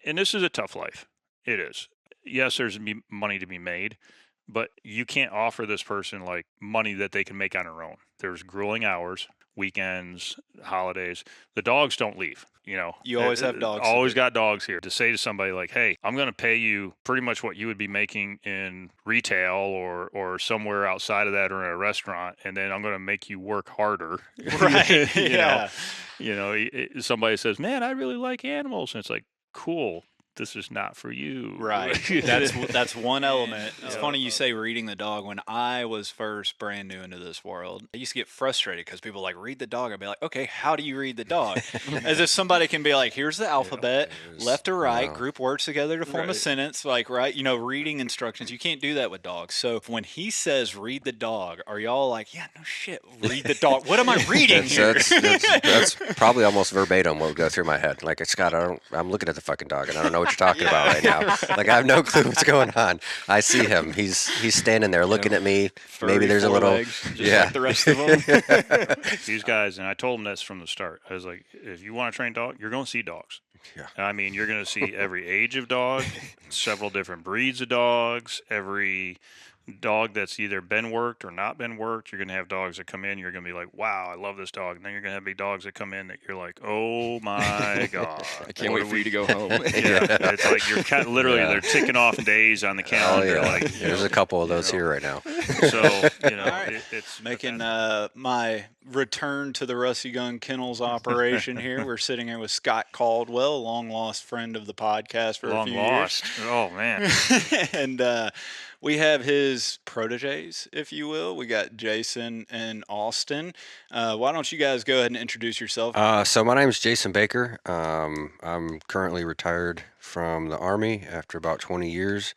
and this is a tough life. It is. Yes, there's money to be made, but you can't offer this person like money that they can make on their own. There's grueling hours, weekends, holidays. The dogs don't leave. You always have dogs to Always do. got dogs here. To say to somebody like, "Hey, I'm going to pay you pretty much what you would be making in retail or somewhere outside of that or in a restaurant, and then I'm going to make you work harder." Right. you know, Yeah. somebody says, "Man, I really like animals," and it's like, "Cool. This is not for you." Right. That's one element. It's Yeah. funny you say reading the dog. When I was first brand new into this world, I used to get frustrated because people like read the dog. I'd be like, okay, how do you read the dog? As if somebody can be like, here's the alphabet, left to right, group words together to form a Right. sentence, like right, reading instructions. You can't do that with dogs. So when he says read the dog, are y'all like, yeah, no shit, read the dog? What am I reading here? That's probably almost verbatim what would go through my head. Like, Scott, I'm looking at the fucking dog and I don't know what you're talking about right now. Like, I have no clue what's going on. I see him. He's standing there looking at me. Furry Maybe there's a little, forelegs, just like the rest of them. These guys, and I told them this from the start. I was like, if you want to train dog, you're going to see dogs. Yeah. I mean, you're going to see every age of dog, several different breeds of dogs, every dog that's either been worked or not been worked. You're going to have dogs that come in. You're going to be like, wow, I love this dog. And then you're going to have big dogs that come in that you're like, oh my God. I can't wait for you to go home. Yeah. It's like you're literally, they're ticking off days on the Oh, calendar. yeah. Like, There's a couple of those here right now. So, right. it's Making my return to the Rusty Gun Kennels operation here. We're sitting here with Scott Caldwell, a long lost friend of the podcast for a few lost. Oh, man. years. And we have his proteges, if you will. We got Jason and Austin. Why don't you guys go ahead and introduce yourself? So my name is Jason Baker. I'm currently retired from the Army after about 20 years.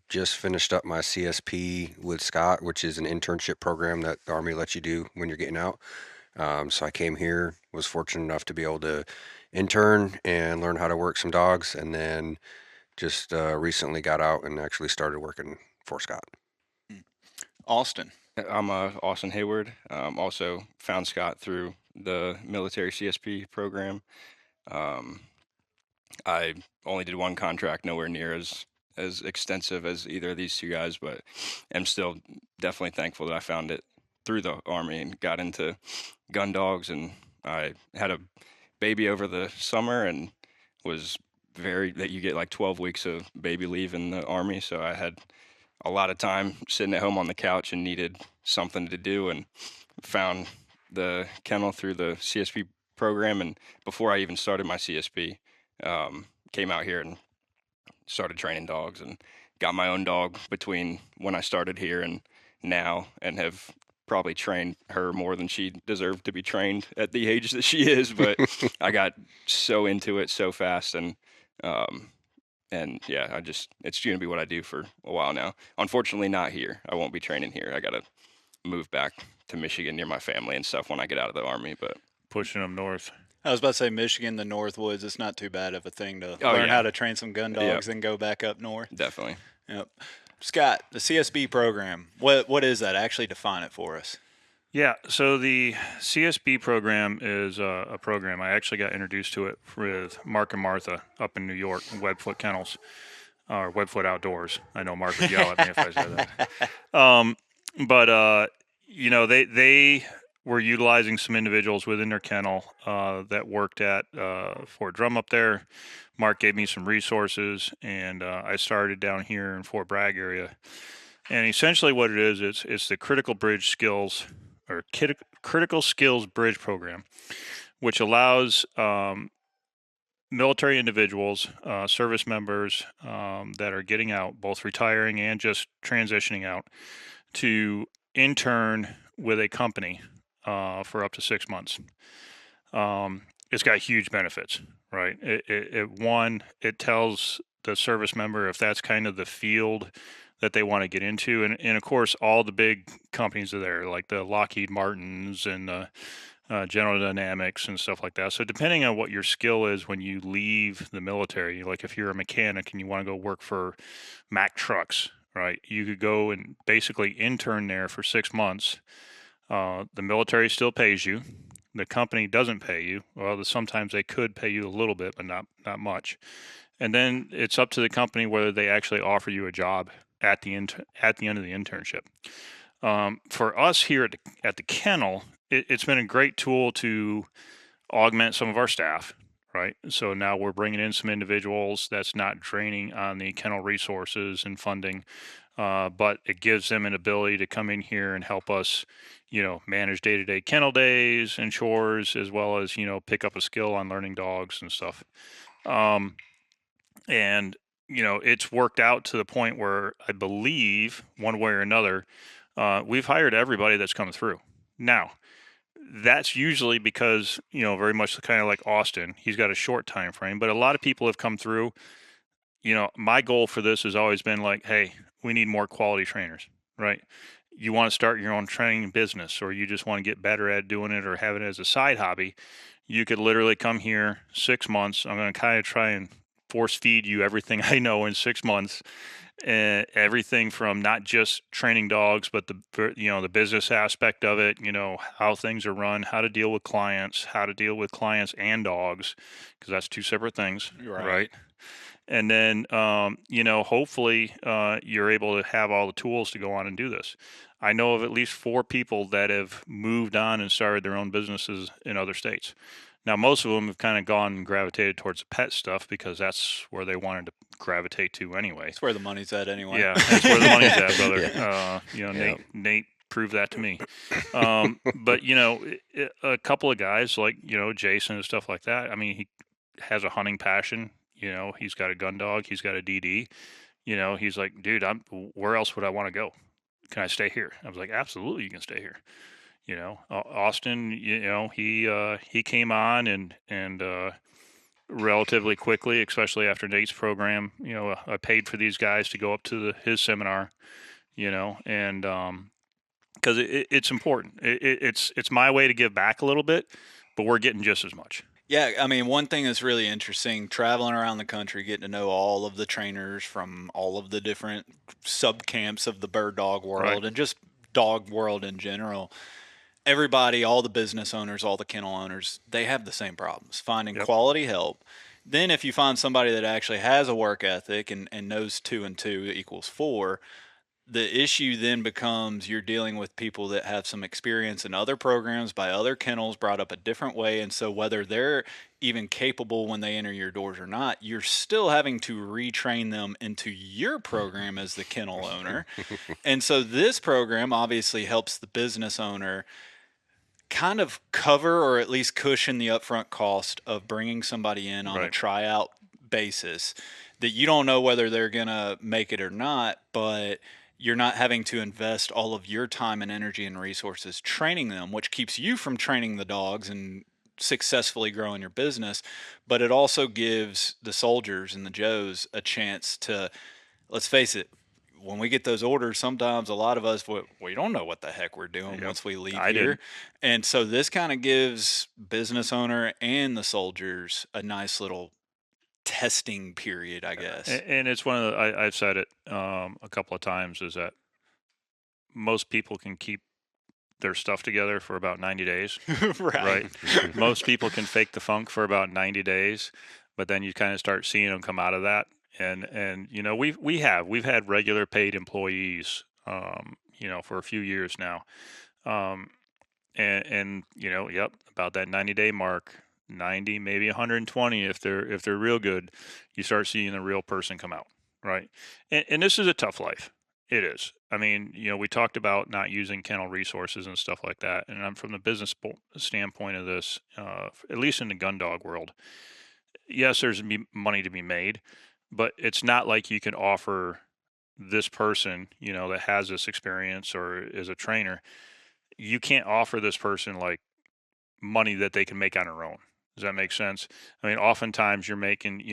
Just finished up my CSP with Scott, which is an internship program that the Army lets you do when you're getting out. So I came here, was fortunate enough to be able to intern and learn how to work some dogs, and then just recently got out and actually started working for Scott. Austin. I'm Austin Hayward. Also found Scott through the military CSP program. I only did one contract, nowhere near as extensive as either of these two guys, but am still definitely thankful that I found it through the Army and got into gun dogs. And I had a baby over the summer and was that you get like 12 weeks of baby leave in the Army. So I had a lot of time sitting at home on the couch and needed something to do, and found the kennel through the CSP program. And before I even started my CSP, came out here and started training dogs and got my own dog between when I started here and now, and have probably trained her more than she deserved to be trained at the age that she is. But I got so into it so fast, and yeah, it's going to be what I do for a while now. Unfortunately, not here. I won't be training here. I got to move back to Michigan near my family and stuff when I get out of the Army, but pushing them north. I was about to say Michigan, the Northwoods. It's not too bad of a thing to Oh, learn yeah. how to train some gun dogs and go back up north. definitely. Yep. Scott, the CSB program. What is that? Actually, define it for us. Yeah, so the CSB program is a program. I actually got introduced to it with Mark and Martha up in New York, Webfoot Kennels, or Webfoot Outdoors. I know Mark would yell at me if I said that. But they were utilizing some individuals within their kennel that worked at Fort Drum up there. Mark gave me some resources, and I started down here in Fort Bragg area. And essentially what it is, it's the critical bridge skills or critical skills bridge program, which allows military individuals, service members that are getting out, both retiring and just transitioning out, to intern with a company for up to 6 months. It's got huge benefits, right? It tells the service member if that's kind of the field that they want to get into. And of course, all the big companies are there, like the Lockheed Martins and the General Dynamics and stuff like that. So depending on what your skill is when you leave the military, like if you're a mechanic and you want to go work for Mack Trucks, right? You could go and basically intern there for 6 months. The military still pays you. the company doesn't pay you. Well, sometimes they could pay you a little bit, but not much. And then it's up to the company whether they actually offer you a job at the end of the internship. For us here at the kennel, it's been a great tool to augment some of our staff, right? So now we're bringing in some individuals that's not draining on the kennel resources and funding, but it gives them an ability to come in here and help us, manage day-to-day kennel days and chores, as well as, pick up a skill on learning dogs and stuff. And it's worked out to the point where I believe one way or another, we've hired everybody that's come through. Now, that's usually because, very much kind of like Austin, he's got a short time frame, but a lot of people have come through. My goal for this has always been like, hey, we need more quality trainers, right? You want to start your own training business, or you just want to get better at doing it or have it as a side hobby. You could literally come here 6 months. I'm going to kind of try and force feed you everything I know in 6 months. Everything from not just training dogs, but the business aspect of it, how things are run, how to deal with clients and dogs, because that's two separate things, right? And then, hopefully you're able to have all the tools to go on and do this. I know of at least 4 people that have moved on and started their own businesses in other states. Now, most of them have kind of gone and gravitated towards the pet stuff because that's where they wanted to gravitate to anyway. It's where the money's at anyway. Yeah, that's where the money's at, brother. Yeah. Nate proved that to me. But, a couple of guys like, Jason and stuff like that, I mean, he has a hunting passion. He's got a gun dog. He's got a DD. He's like, dude, where else would I want to go? Can I stay here? I was like, absolutely, you can stay here. Austin, he came on and relatively quickly, especially after Nate's program, I paid for these guys to go up to his seminar, and because it's important. It's my way to give back a little bit, but we're getting just as much. Yeah, I mean, one thing that's really interesting, traveling around the country, getting to know all of the trainers from all of the different sub camps of the bird dog world and just dog world in general. Everybody, all the business owners, all the kennel owners, they have the same problems, finding quality help. Then if you find somebody that actually has a work ethic and knows 2 and 2 equals 4, the issue then becomes you're dealing with people that have some experience in other programs by other kennels brought up a different way. And so whether they're even capable when they enter your doors or not, you're still having to retrain them into your program as the kennel owner. And so this program obviously helps the business owner kind of cover or at least cushion the upfront cost of bringing somebody in on a tryout basis that you don't know whether they're going to make it or not, but you're not having to invest all of your time and energy and resources training them, which keeps you from training the dogs and successfully growing your business. But it also gives the soldiers and the Joes a chance to, let's face it, when we get those orders, sometimes a lot of us, we don't know what the heck we're doing once we leave here. And so this kind of gives business owner and the soldiers a nice little testing period, I guess. And it's one of the, I've said it a couple of times, is that most people can keep their stuff together for about 90 days. Right. Most people can fake the funk for about 90 days, but then you kind of start seeing them come out of that. And we've had regular paid employees, for a few years now. About that 90-day mark, 90, maybe 120 if they're real good, you start seeing the real person come out, right? And this is a tough life. It is. I mean, we talked about not using kennel resources and stuff like that, and I'm from the business standpoint of this, at least in the gun dog world. Yes, there's money to be made, but it's not like you can offer this person, that has this experience or is a trainer. You can't offer this person like money that they can make on their own. Does that make sense? I mean, oftentimes you're making,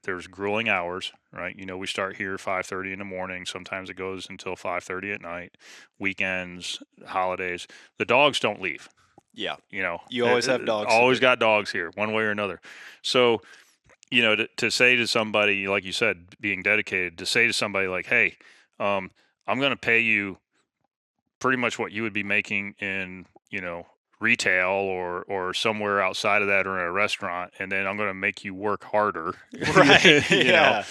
there's grueling hours, right? We start here 5:30 in the morning. Sometimes it goes until 5:30 at night, weekends, holidays. The dogs don't leave. Yeah. You always have dogs. Always got dogs here, one way or another. So, to say to somebody, like you said, being dedicated, to say to somebody like, hey, I'm going to pay you pretty much what you would be making in, retail or somewhere outside of that or in a restaurant, and then I'm going to make you work harder. Right. you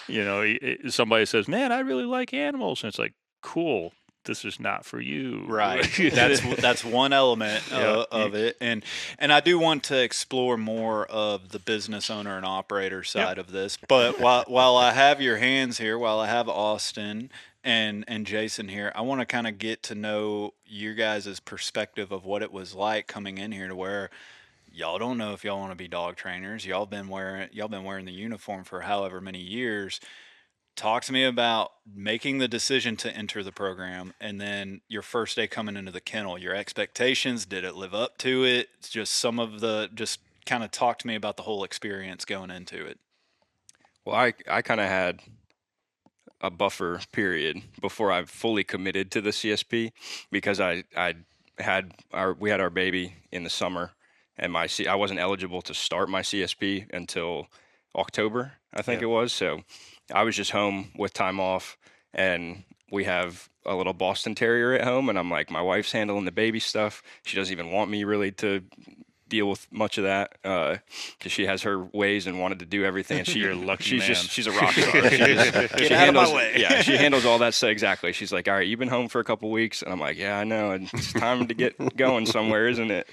Yeah. Somebody says, "Man, I really like animals," and it's like, cool. This is not for you. Right. That's one element Yeah. of it, and I do want to explore more of the business owner and operator side of this. But while I have your hands here, while I have Austin and Jason here, I want to kind of get to know your guys' perspective of what it was like coming in here to where y'all don't know if y'all want to be dog trainers. Y'all been wearing the uniform for however many years. Talk to me about making the decision to enter the program and then your first day coming into the kennel, your expectations, did it live up to it? It's just just kind of talk to me about the whole experience going into it. Well, I kind of had a buffer period before I fully committed to the CSP because we had our baby in the summer, and I wasn't eligible to start my CSP until October, I think it was. So I was just home with time off, and we have a little Boston Terrier at home, and I'm like, my wife's handling the baby stuff. She doesn't even want me really to deal with much of that because she has her ways and wanted to do everything. And You're a lucky man. She's a rock star. Get out of my way. Yeah, she handles all that stuff exactly. She's like, all right, you've been home for a couple weeks, and I'm like, yeah, I know. And it's time to get going somewhere, isn't it?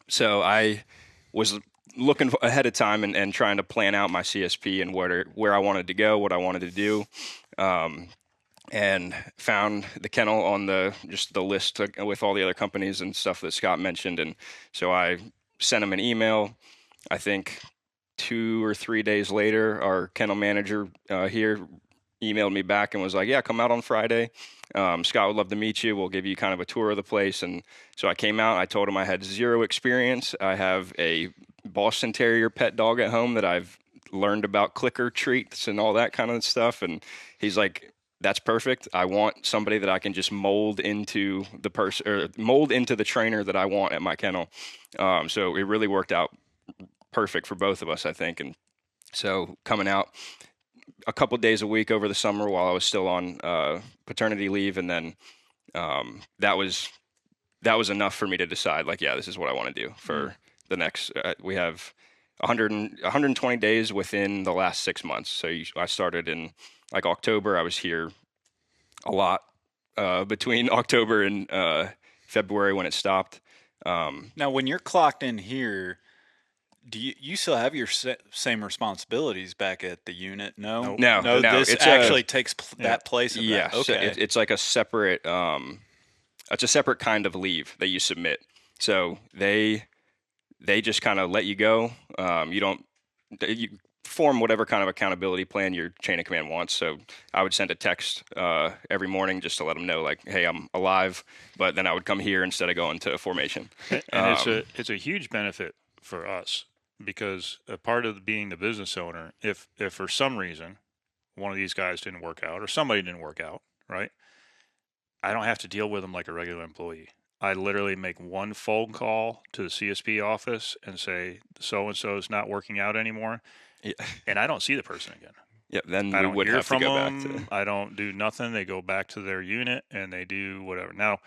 So I was looking ahead of time and trying to plan out my CSP and where I wanted to go, what I wanted to do. And found the kennel on the list with all the other companies and stuff that Scott mentioned. And so I sent him an email. I think 2 or 3 days later, our kennel manager here emailed me back and was like, yeah, come out on Friday. Scott would love to meet you. We'll give you kind of a tour of the place. And so I came out. I told him I had zero experience. I have a Boston Terrier pet dog at home that I've learned about clicker treats and all that kind of stuff. And he's like, that's perfect. I want somebody that I can just mold into the person or mold into the trainer that I want at my kennel. So it really worked out perfect for both of us, I think. And so coming out a couple days a week over the summer while I was still on paternity leave, and then that was enough for me to decide, like, yeah, this is what I want to do for the next. We have 120 days within the last 6 months. So I started in like October. I was here a lot between October and February when it stopped. Now, when you're clocked in here, do you still have your same responsibilities back at the unit? No. This it's actually takes that place. Of yeah. that. Okay. So it's like a separate. It's a separate kind of leave that you submit. So they just kind of let you go. You form whatever kind of accountability plan your chain of command wants. So I would send a text every morning just to let them know, like, hey, I'm alive. But then I would come here instead of going to formation. And it's a huge benefit for us because a part of being the business owner, if for some reason one of these guys didn't work out or somebody didn't work out, right? I don't have to deal with them like a regular employee. I literally make one phone call to the CSP office and say, so-and-so is not working out anymore. Yeah. And I don't see the person again. Yeah, then I we don't would hear have to from go them. back to. I don't do nothing. They go back to their unit and they do whatever. Now,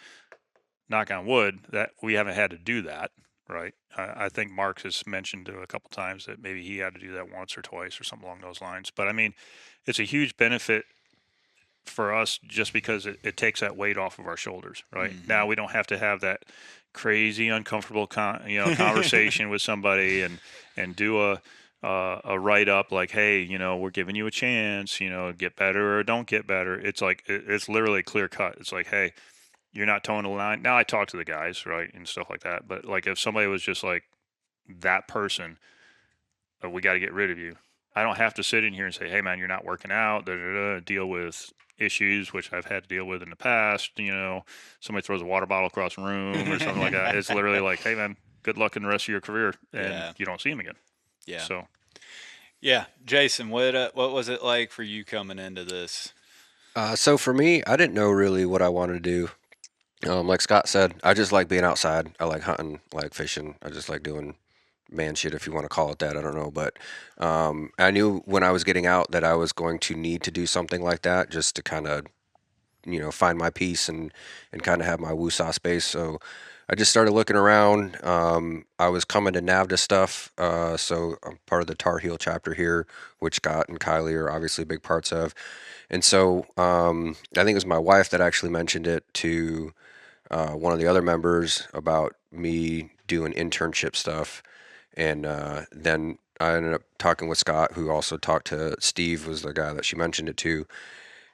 knock on wood, that we haven't had to do that, right? I think Mark has mentioned a couple times that maybe he had to do that once or twice or something along those lines. But I mean, it's a huge benefit for us just because it takes that weight off of our shoulders, right? Mm-hmm. Now we don't have to have that crazy, uncomfortable, conversation with somebody and do a write up like, hey, we're giving you a chance, get better or don't get better. It's like it's literally clear cut. It's like, hey, you're not towing the line. Now I talk to the guys, right, and stuff like that. But like if somebody was just like that person, we got to get rid of you. I don't have to sit in here and say, hey man, you're not working out. Deal with issues which I've had to deal with in the past. Somebody throws a water bottle across the room or something like that. It's literally like, hey man, good luck in the rest of your career, and you don't see him again. Yeah. So, yeah, Jason, what was it like for you coming into this? So for me, I didn't know really what I wanted to do. Like Scott said, I just like being outside. I like hunting, I like fishing. I just like doing man shit, if you want to call it that. I don't know, but I knew when I was getting out that I was going to need to do something like that just to kind of, find my peace and kind of have my woosah space. So I just started looking around. I was coming to NAVDA stuff, so I'm part of the Tar Heel chapter here, which Scott and Kylie are obviously big parts of. And so I think it was my wife that actually mentioned it to one of the other members about me doing internship stuff. And then I ended up talking with Scott, who also talked to Steve, was the guy that she mentioned it to.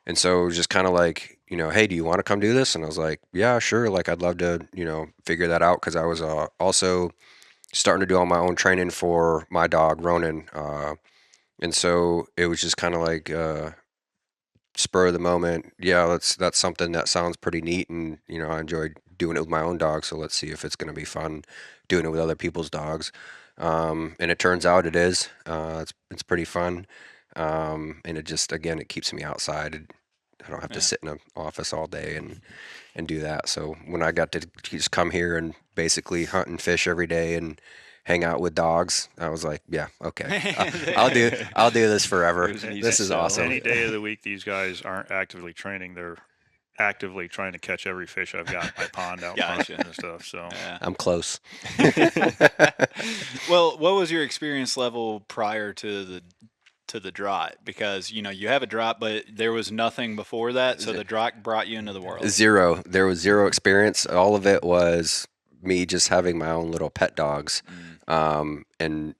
And so it was just kind of like, hey, do you want to come do this? And I was like, yeah, sure. Like, I'd love to, figure that out because I was also starting to do all my own training for my dog, Ronan. And so it was just kind of like spur of the moment. Yeah, that's something that sounds pretty neat. And, I enjoyed doing it with my own dog. So let's see if it's going to be fun doing it with other people's dogs. And it turns out it is. It's pretty fun. And it just, again, it keeps me outside. I don't have to sit in an office all day and do that. So when I got to just come here and basically hunt and fish every day and hang out with dogs, I was like, yeah, okay, I'll do this forever. This is awesome. Any day of the week, these guys aren't actively training; they're actively trying to catch every fish I've got in my pond out front and stuff. So I'm close. Well, what was your experience level prior to the drought? Because you have a drought, but there was nothing before that, so the drought brought you into the world. Zero. There was zero experience. All of it was me just having my own little pet dogs, and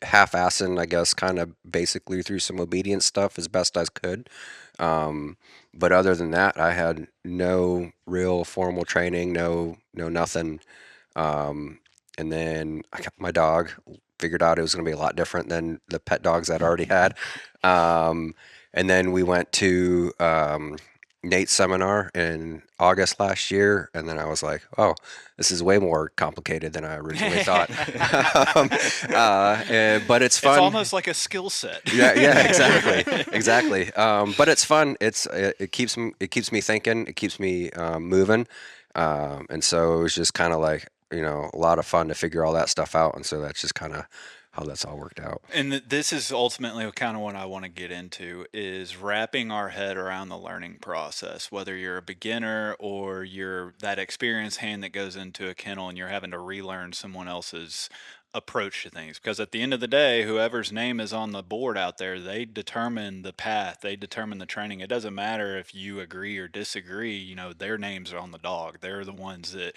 half-assing, I guess, kind of basically through some obedience stuff as best as could. But other than that, I had no real formal training, no nothing. And then I got my dog, figured out it was going to be a lot different than the pet dogs I'd already had. And then we went to Nate's seminar in August last year, and then I was like, oh, this is way more complicated than I originally thought. But it's fun. It's almost like a skill set. Yeah, exactly. But it's fun. It keeps me thinking. It keeps me moving. And so it was just kind of like, a lot of fun to figure all that stuff out. And so that's just kind of how that's all worked out. And this is ultimately kind of what I want to get into, is wrapping our head around the learning process, whether you're a beginner or you're that experienced hand that goes into a kennel and you're having to relearn someone else's approach to things. Because at the end of the day, whoever's name is on the board out there, they determine the path, they determine the training. It doesn't matter if you agree or disagree, their names are on the dog. They're the ones that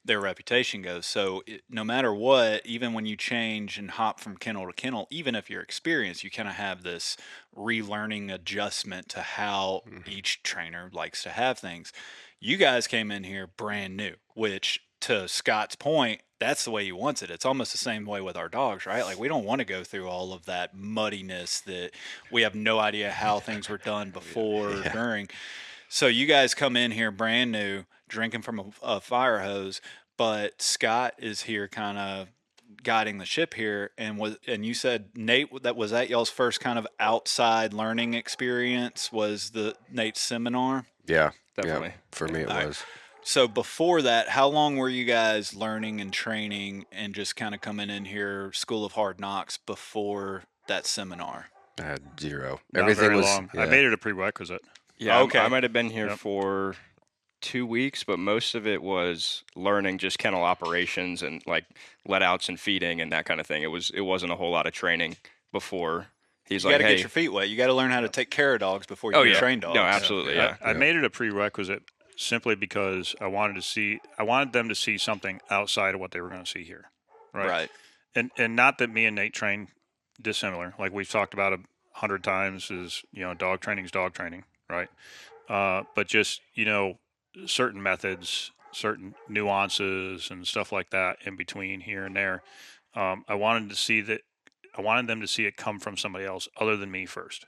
their reputation goes. So no matter what, even when you change and hop from kennel to kennel, even if you're experienced, you kind of have this relearning adjustment to how each trainer likes to have things. You guys came in here brand new, which, to Scott's point, that's the way he wants it. It's almost the same way with our dogs, right? Like, we don't want to go through all of that muddiness that we have no idea how things were done before or during. So you guys come in here brand new, drinking from a fire hose, but Scott is here kind of guiding the ship here. And you said, Nate, was that y'all's first kind of outside learning experience, was the Nate's seminar? Yeah, definitely. Yeah, for me it was. So before that, how long were you guys learning and training and just kind of coming in here, School of Hard Knocks, before that seminar? I had zero. Not Everything very was long. I made it a prerequisite. Yeah, okay. I might have been here for 2 weeks, but most of it was learning just kennel operations and like let outs and feeding and that kind of thing. It wasn't a whole lot of training before. He's You like, got to hey, get your feet wet. You got to learn how to take care of dogs before you can train dogs. No, absolutely. Yeah. I made it a prerequisite simply because I wanted them to see something outside of what they were going to see here. Right. And not that me and Nate train dissimilar. Like we've talked about 100 times, is, dog training is dog training. Right. But just, certain methods, certain nuances and stuff like that in between here and there. I wanted them to see it come from somebody else other than me first.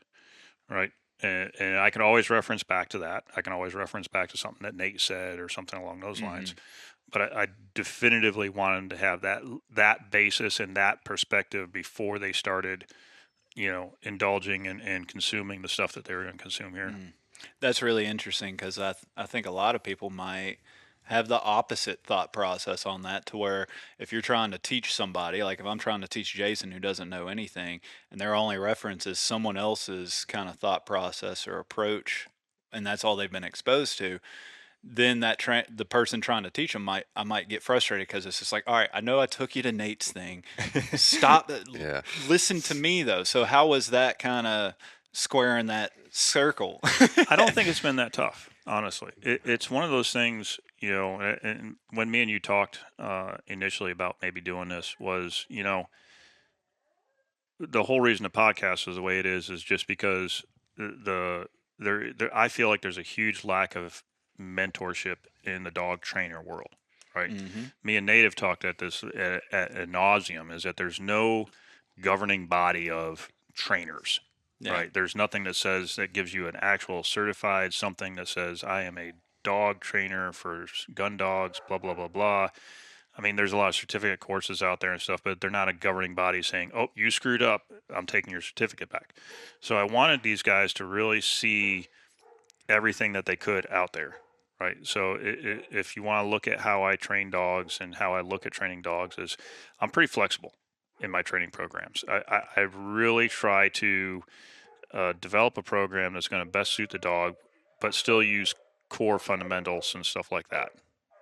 Right. And I can always reference back to that. I can always reference back to something that Nate said or something along those lines. But I definitively wanted to have that basis and that perspective before they started, indulging and consuming the stuff that they were going to consume here. That's really interesting, because I think a lot of people might have the opposite thought process on that, to where if you're trying to teach somebody, like if I'm trying to teach Jason who doesn't know anything, and their only reference is someone else's kind of thought process or approach, and that's all they've been exposed to, then the person trying to teach them I might get frustrated because it's just like, all right, I know I took you to Nate's thing. Stop. Yeah. Listen to me though. So how was that kind of squaring that circle? I don't think it's been that tough, honestly. It's one of those things, and when me and you talked initially about maybe doing this was, the whole reason the podcast is the way it is just because there I feel like there's a huge lack of mentorship in the dog trainer world, right? Mm-hmm. Me and Nate have talked at this at nauseum is that there's no governing body of trainers. Yeah. Right. There's nothing that gives you an actual certified something that says I am a dog trainer for gun dogs, blah, blah, blah, blah. I mean, there's a lot of certificate courses out there and stuff, but they're not a governing body saying, oh, you screwed up. I'm taking your certificate back. So I wanted these guys to really see everything that they could out there. Right. So if you want to look at how I train dogs and how I look at training dogs is I'm pretty flexible in my training programs. I really try to develop a program that's going to best suit the dog, but still use core fundamentals and stuff like that,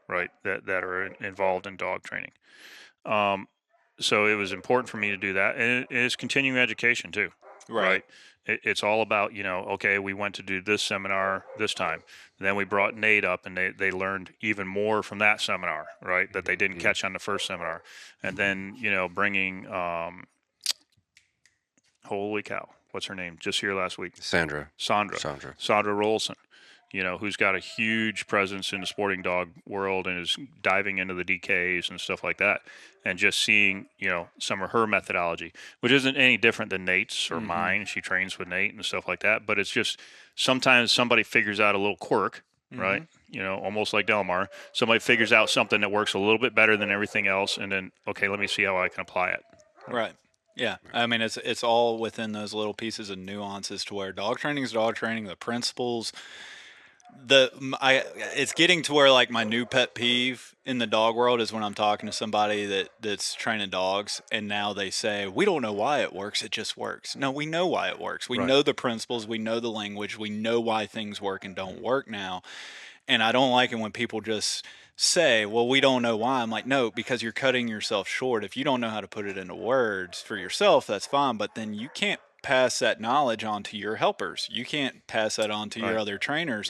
right? That are involved in dog training. So it was important for me to do that, and it is continuing education too, right? It's all about okay, we went to do this seminar this time, then we brought Nate up, and they learned even more from that seminar, right? That they didn't catch on the first seminar, and then bringing holy cow, what's her name? Just here last week. Sandra Rolson, who's got a huge presence in the sporting dog world and is diving into the DKs and stuff like that. And just seeing, some of her methodology, which isn't any different than Nate's or mine. She trains with Nate and stuff like that. But it's just sometimes somebody figures out a little quirk, right? Almost like Delmar. Somebody figures out something that works a little bit better than everything else. And then, okay, let me see how I can apply it. Right. Yeah, I mean it's all within those little pieces of nuances to where dog training is dog training. The principles, it's getting to where like my new pet peeve in the dog world is when I'm talking to somebody that's training dogs, and now they say we don't know why it works, it just works. No, we know why it works. We know the principles, we know the language, we know why things work and don't work now. And I don't like it when people just say, well, we don't know why. I'm like, no, because you're cutting yourself short. If you don't know how to put it into words for yourself, that's fine. But then you can't pass that knowledge on to your helpers. You can't pass that on to your other trainers.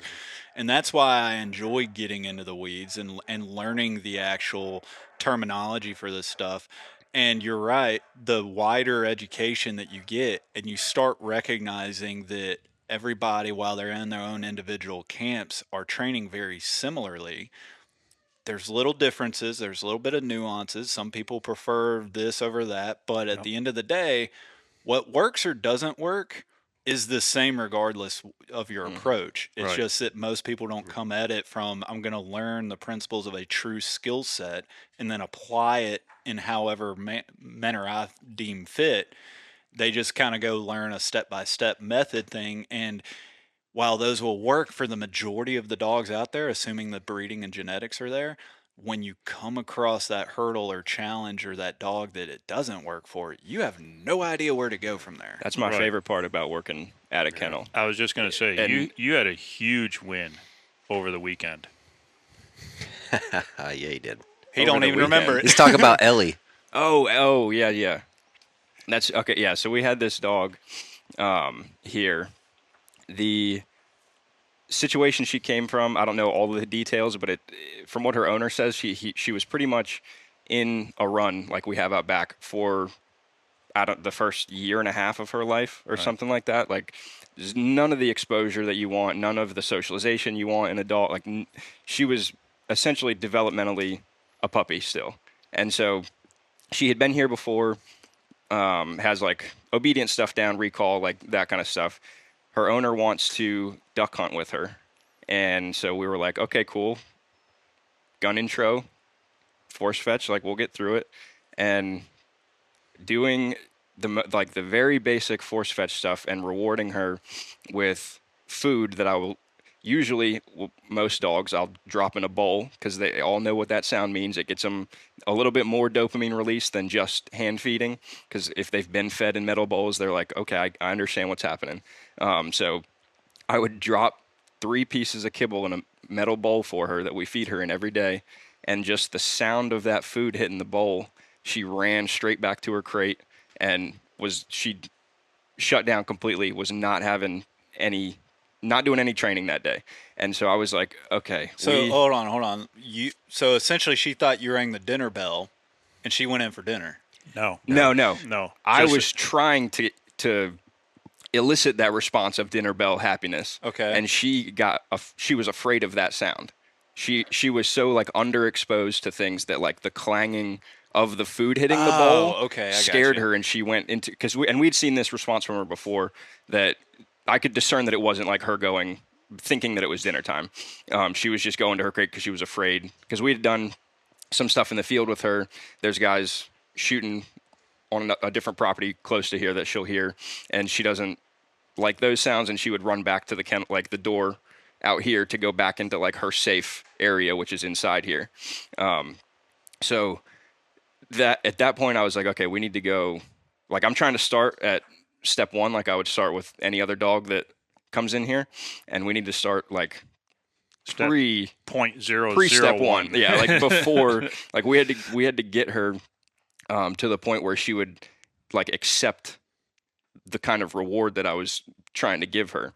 And that's why I enjoy getting into the weeds and learning the actual terminology for this stuff. And you're right, the wider education that you get and you start recognizing that everybody, while they're in their own individual camps, are training very similarly. There's little differences. There's a little bit of nuances. Some people prefer this over that. But at the end of the day, what works or doesn't work is the same regardless of your approach. It's just that most people don't come at it from, I'm going to learn the principles of a true skill set and then apply it in however manner I deem fit. They just kind of go learn a step-by-step method thing. And while those will work for the majority of the dogs out there, assuming the breeding and genetics are there, when you come across that hurdle or challenge or that dog that it doesn't work for, you have no idea where to go from there. That's my favorite part about working at a kennel. I was just going to say, you had a huge win over the weekend. Yeah, he did. He don't even remember it. Let's talk about Ellie. Oh, yeah. That's okay. Yeah, so we had this dog here. The situation she came from, I don't know all of the details, but from what her owner says, she was pretty much in a run like we have out back for the first year and a half of her life or something like that. Like there's none of the exposure that you want, none of the socialization you want in an adult. Like she was essentially developmentally a puppy still, and so she had been here before. Has like obedient stuff down, recall, like that kind of stuff. Her owner wants to duck hunt with her. And so we were like, okay, cool. Gun intro, force fetch, like we'll get through it. And doing the very basic force fetch stuff and rewarding her with food that I will usually, most dogs, I'll drop in a bowl because they all know what that sound means. It gets them a little bit more dopamine release than just hand feeding, because if they've been fed in metal bowls, they're like, okay, I understand what's happening. So I would drop 3 pieces of kibble in a metal bowl for her that we feed her in every day. And just the sound of that food hitting the bowl, she ran straight back to her crate and she shut down completely, was not having not doing any training that day. And so I was like, okay. So hold on. So essentially she thought you rang the dinner bell and she went in for dinner. No. I was trying to elicit that response of dinner bell happiness. Okay. And she was afraid of that sound. She was so like underexposed to things that like the clanging of the food hitting the bowl scared her, and she went into we'd seen this response from her before, that I could discern that it wasn't like her thinking that it was dinner time. She was just going to her crate because she was afraid, because we had done some stuff in the field with her. There's guys shooting on a different property close to here that she'll hear, and she doesn't like those sounds, and she would run back to the door out here to go back into like her safe area, which is inside here. So that at that point I was like, okay, we need to go. Like, I'm trying to start at step one, like I would start with any other dog that comes in here, and we need to start like pre-step one. Yeah, like before, like we had to get her to the point where she would like accept the kind of reward that I was trying to give her.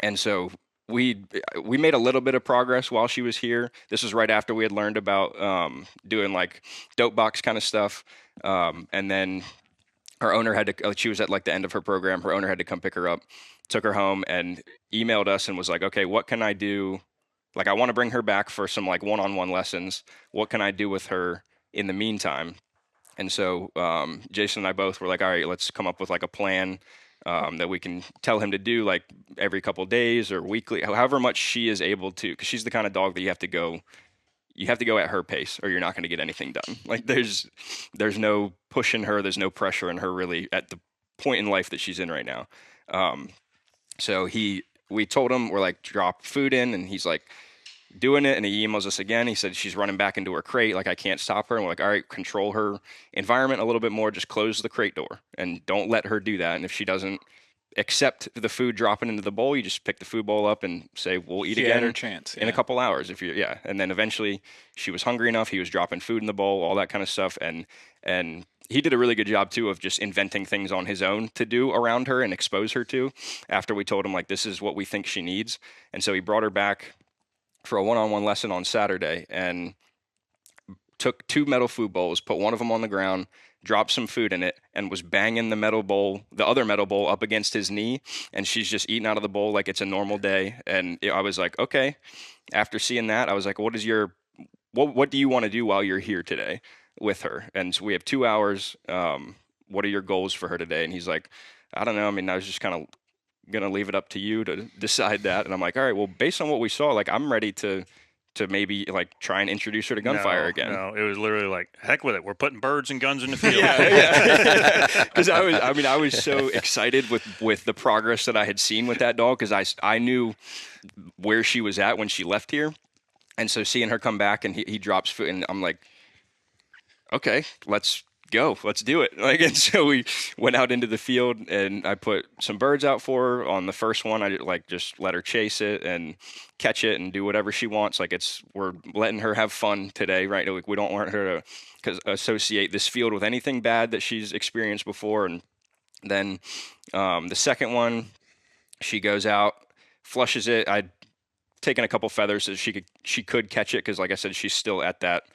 And so we made a little bit of progress while she was here. This was right after we had learned about doing like dope box kind of stuff. And then her owner she was at like the end of her program. Her owner had to come pick her up, took her home, and emailed us and was like, okay, what can I do? Like, I want to bring her back for some like one-on-one lessons. What can I do with her in the meantime? And so Jason and I both were like, all right, let's come up with like a plan that we can tell him to do like every couple days or weekly, however much she is able to, because she's the kind of dog that you have to go at her pace or you're not going to get anything done. Like there's no pushing her. There's no pressure in her really at the point in life that she's in right now. So we told him, we're like, drop food in, and he's like doing it, and he emails us again. He said she's running back into her crate, like I can't stop her. And we're like, all right, control her environment a little bit more. Just close the crate door and don't let her do that. And if she doesn't accept the food dropping into the bowl, you just pick the food bowl up and say, we'll eat again her chance, in a couple hours. And then eventually she was hungry enough. He was dropping food in the bowl, all that kind of stuff. And he did a really good job too of just inventing things on his own to do around her and expose her to, after we told him like, this is what we think she needs. And so he brought her back for a one-on-one lesson on Saturday and took 2 metal food bowls, put one of them on the ground, dropped some food in it, and was banging the other metal bowl up against his knee. And she's just eating out of the bowl like it's a normal day. And I was like, okay. After seeing that, I was like, what do you want to do while you're here today with her? And so we have 2 hours. What are your goals for her today? And he's like, I don't know. I mean, I was just kind of gonna leave it up to you to decide that. And I'm like, all right, well, based on what we saw, like I'm ready to maybe like try and introduce her to gunfire again. No, it was literally like, heck with it. We're putting birds and guns in the field. Because I was so excited with the progress that I had seen with that dog, because I knew where she was at when she left here. And so seeing her come back and he drops food, and I'm like, okay, let's go, let's do it. Like, and so we went out into the field, and I put some birds out for her. On the first one, I like just let her chase it and catch it and do whatever she wants. Like, we're letting her have fun today, right? Like, we don't want her to associate this field with anything bad that she's experienced before. And then the second one, she goes out, flushes it. I'd taken a couple feathers so she could catch it, because like I said, she's still at that.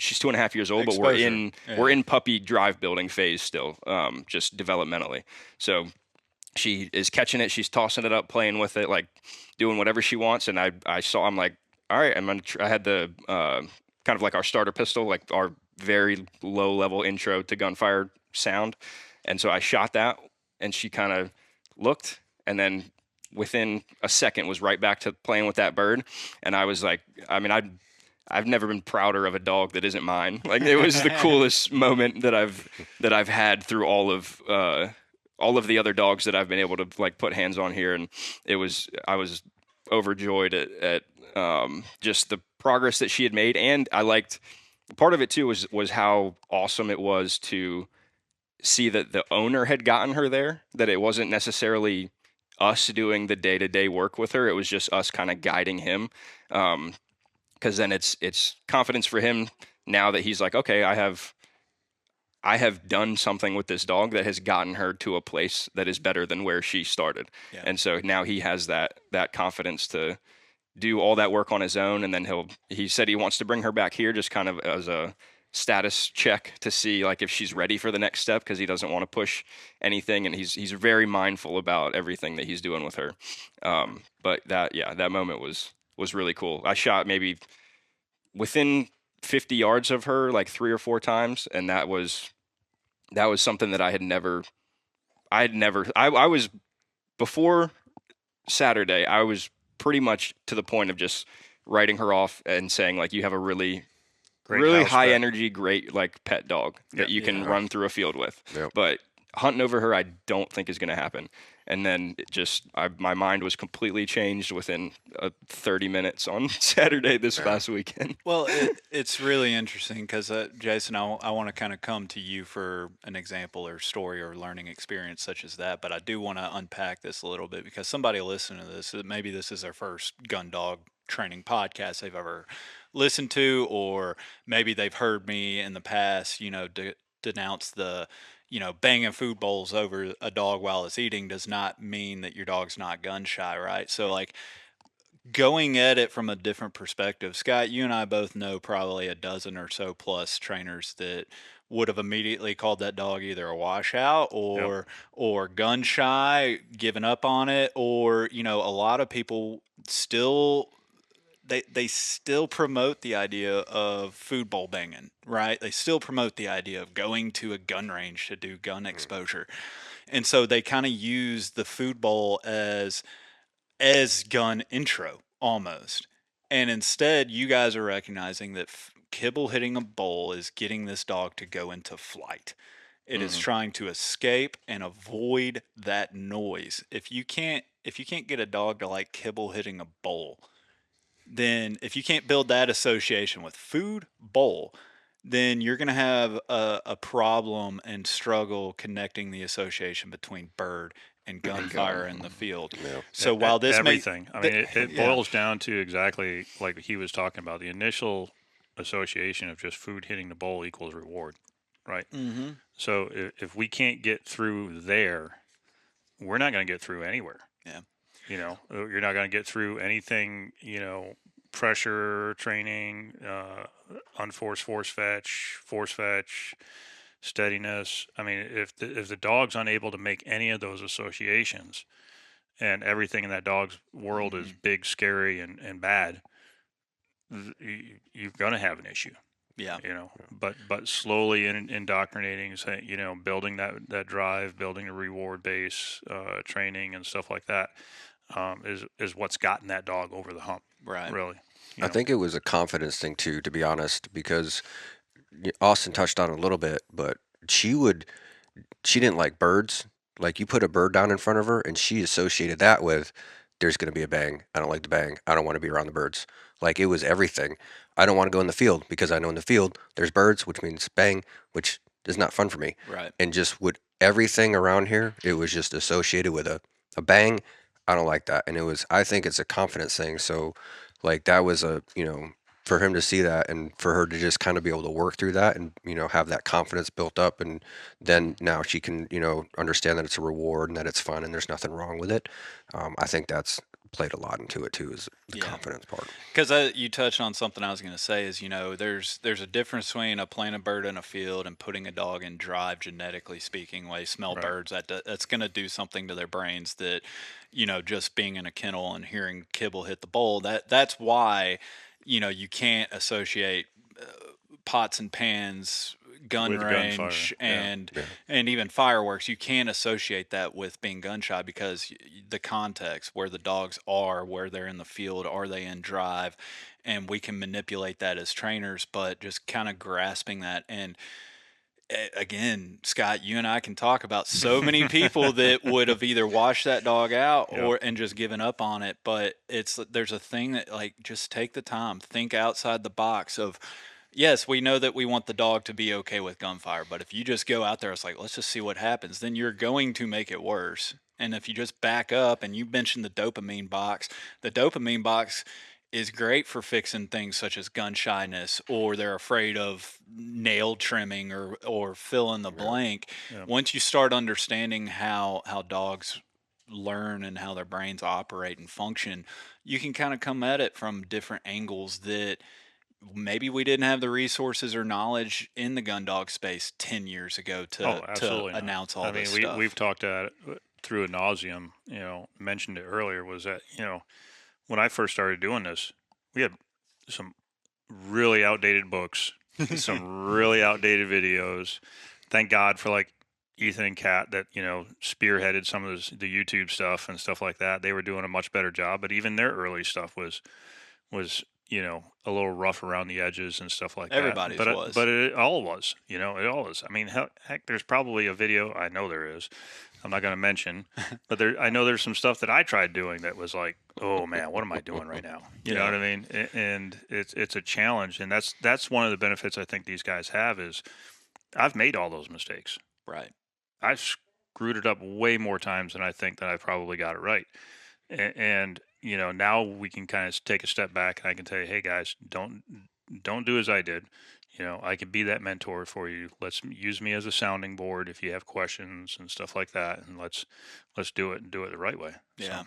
She's 2.5 years old, Exposure. but we're in puppy drive building phase still, just developmentally. So she is catching it, she's tossing it up, playing with it, like doing whatever she wants. And I'm like, all right, I had the kind of like our starter pistol, like our very low level intro to gunfire sound. And so I shot that, and she kind of looked, and then within a second was right back to playing with that bird. And I was like, I mean, I've never been prouder of a dog that isn't mine. Like, it was the coolest moment that I've had through all of the other dogs that I've been able to like put hands on here. And I was overjoyed at just the progress that she had made. And I liked, part of it too was how awesome it was to see that the owner had gotten her there, that it wasn't necessarily us doing the day-to-day work with her. It was just us kind of guiding him. Because then it's confidence for him now that he's like, okay, I have done something with this dog that has gotten her to a place that is better than where she started. Yeah. And so now he has that confidence to do all that work on his own. And then he said he wants to bring her back here just kind of as a status check to see like if she's ready for the next step, because he doesn't want to push anything, and he's very mindful about everything that he's doing with her. But that moment was really cool. I shot maybe within 50 yards of her like 3 or 4 times, and that was something that I was before Saturday, I was pretty much to the point of just writing her off and saying like, you have a really high pet. energy, great like pet dog that you can run through a field with. Yep. But hunting over her, I don't think is going to happen. And then my mind was completely changed within 30 minutes on Saturday this past weekend. Well, it's really interesting because, Jason, I want to kind of come to you for an example or story or learning experience such as that. But I do want to unpack this a little bit because somebody listening to this, maybe this is their first gun dog training podcast they've ever listened to, or maybe they've heard me in the past, denounce the banging food bowls over a dog while it's eating does not mean that your dog's not gun shy, right? So, like, going at it from a different perspective, Scott, you and I both know probably a dozen or so plus trainers that would have immediately called that dog either a washout or gun shy, given up on it, or a lot of people still they still promote the idea of food bowl banging, right? They still promote the idea of going to a gun range to do gun exposure. And so they kind of use the food bowl as gun intro almost. And instead, you guys are recognizing that kibble hitting a bowl is getting this dog to go into flight. It is trying to escape and avoid that noise. If you can't get a dog to like kibble hitting a bowl, then if you can't build that association with food bowl, then you're going to have a problem and struggle connecting the association between bird and gunfire in the field. Yeah. So while this everything, I mean, it boils down to exactly like he was talking about. The initial association of just food hitting the bowl equals reward, right? Mm-hmm. So if we can't get through there, we're not going to get through anywhere. Yeah. You're not going to get through anything, pressure training, unforced force fetch, steadiness. I mean, if the dog's unable to make any of those associations and everything in that dog's world is big, scary, and bad, you're going to have an issue. Yeah. But slowly indoctrinating, building that drive, building a reward base, training and stuff like that, is what's gotten that dog over the hump. Right. Really. I think it was a confidence thing too, to be honest, because Austin touched on it a little bit, but she didn't like birds. Like, you put a bird down in front of her and she associated that with, there's going to be a bang. I don't like the bang. I don't want to be around the birds. Like, it was everything. I don't want to go in the field because I know in the field there's birds, which means bang, which is not fun for me. Right. And just with everything around here, it was just associated with a bang. I don't like that. And I think it's a confidence thing. So like, that was for him to see that and for her to just kind of be able to work through that and, have that confidence built up. And then now she can, understand that it's a reward and that it's fun and there's nothing wrong with it. I think that's played a lot into it too, is the confidence part. Because you touched on something I was going to say is, there's a difference between planting a bird in a field and putting a dog in drive, genetically speaking. When they smell birds, that's going to do something to their brains that, just being in a kennel and hearing kibble hit the bowl, that's why, you can't associate pots and pans, gun With range, gunfire. and even fireworks. You can't associate that with being gun shy because the context, where the dogs are, where they're in the field, are they in drive, and we can manipulate that as trainers. But just kind of grasping that, and again, Scott, you and I can talk about so many people that would have either washed that dog out and just given up on it. But there's a thing that, like, just take the time, think outside the box of yes, we know that we want the dog to be okay with gunfire, but if you just go out there, it's like, let's just see what happens, then you're going to make it worse. And if you just back up, and you mentioned the dopamine box is great for fixing things such as gun shyness, or they're afraid of nail trimming, or fill in the blank. Yeah. Once you start understanding how dogs learn and how their brains operate and function, you can kind of come at it from different angles that maybe we didn't have the resources or knowledge in the gun dog space 10 years ago Oh, to absolutely not. announce all I this mean, stuff. we've talked at it through ad nauseum. Mentioned it earlier, was that when I first started doing this, we had some really outdated books, some really outdated videos. Thank God for like Ethan and Kat that spearheaded some of the YouTube stuff and stuff like that. They were doing a much better job, but even their early stuff was a little rough around the edges and stuff like that. Everybody's was. But it all was. It all is. I mean, heck, there's probably a video. I know there is. I'm not going to mention, but I know there's some stuff that I tried doing that was like, oh man, what am I doing right now? You know what I mean? And it's a challenge, and that's one of the benefits I think these guys have is I've made all those mistakes. Right. I've screwed it up way more times than I think that I probably got it right. And now we can kind of take a step back, and I can tell you, hey guys, don't do as I did. I can be that mentor for you. Let's use me as a sounding board if you have questions and stuff like that, and let's do it and do it the right way. Yeah.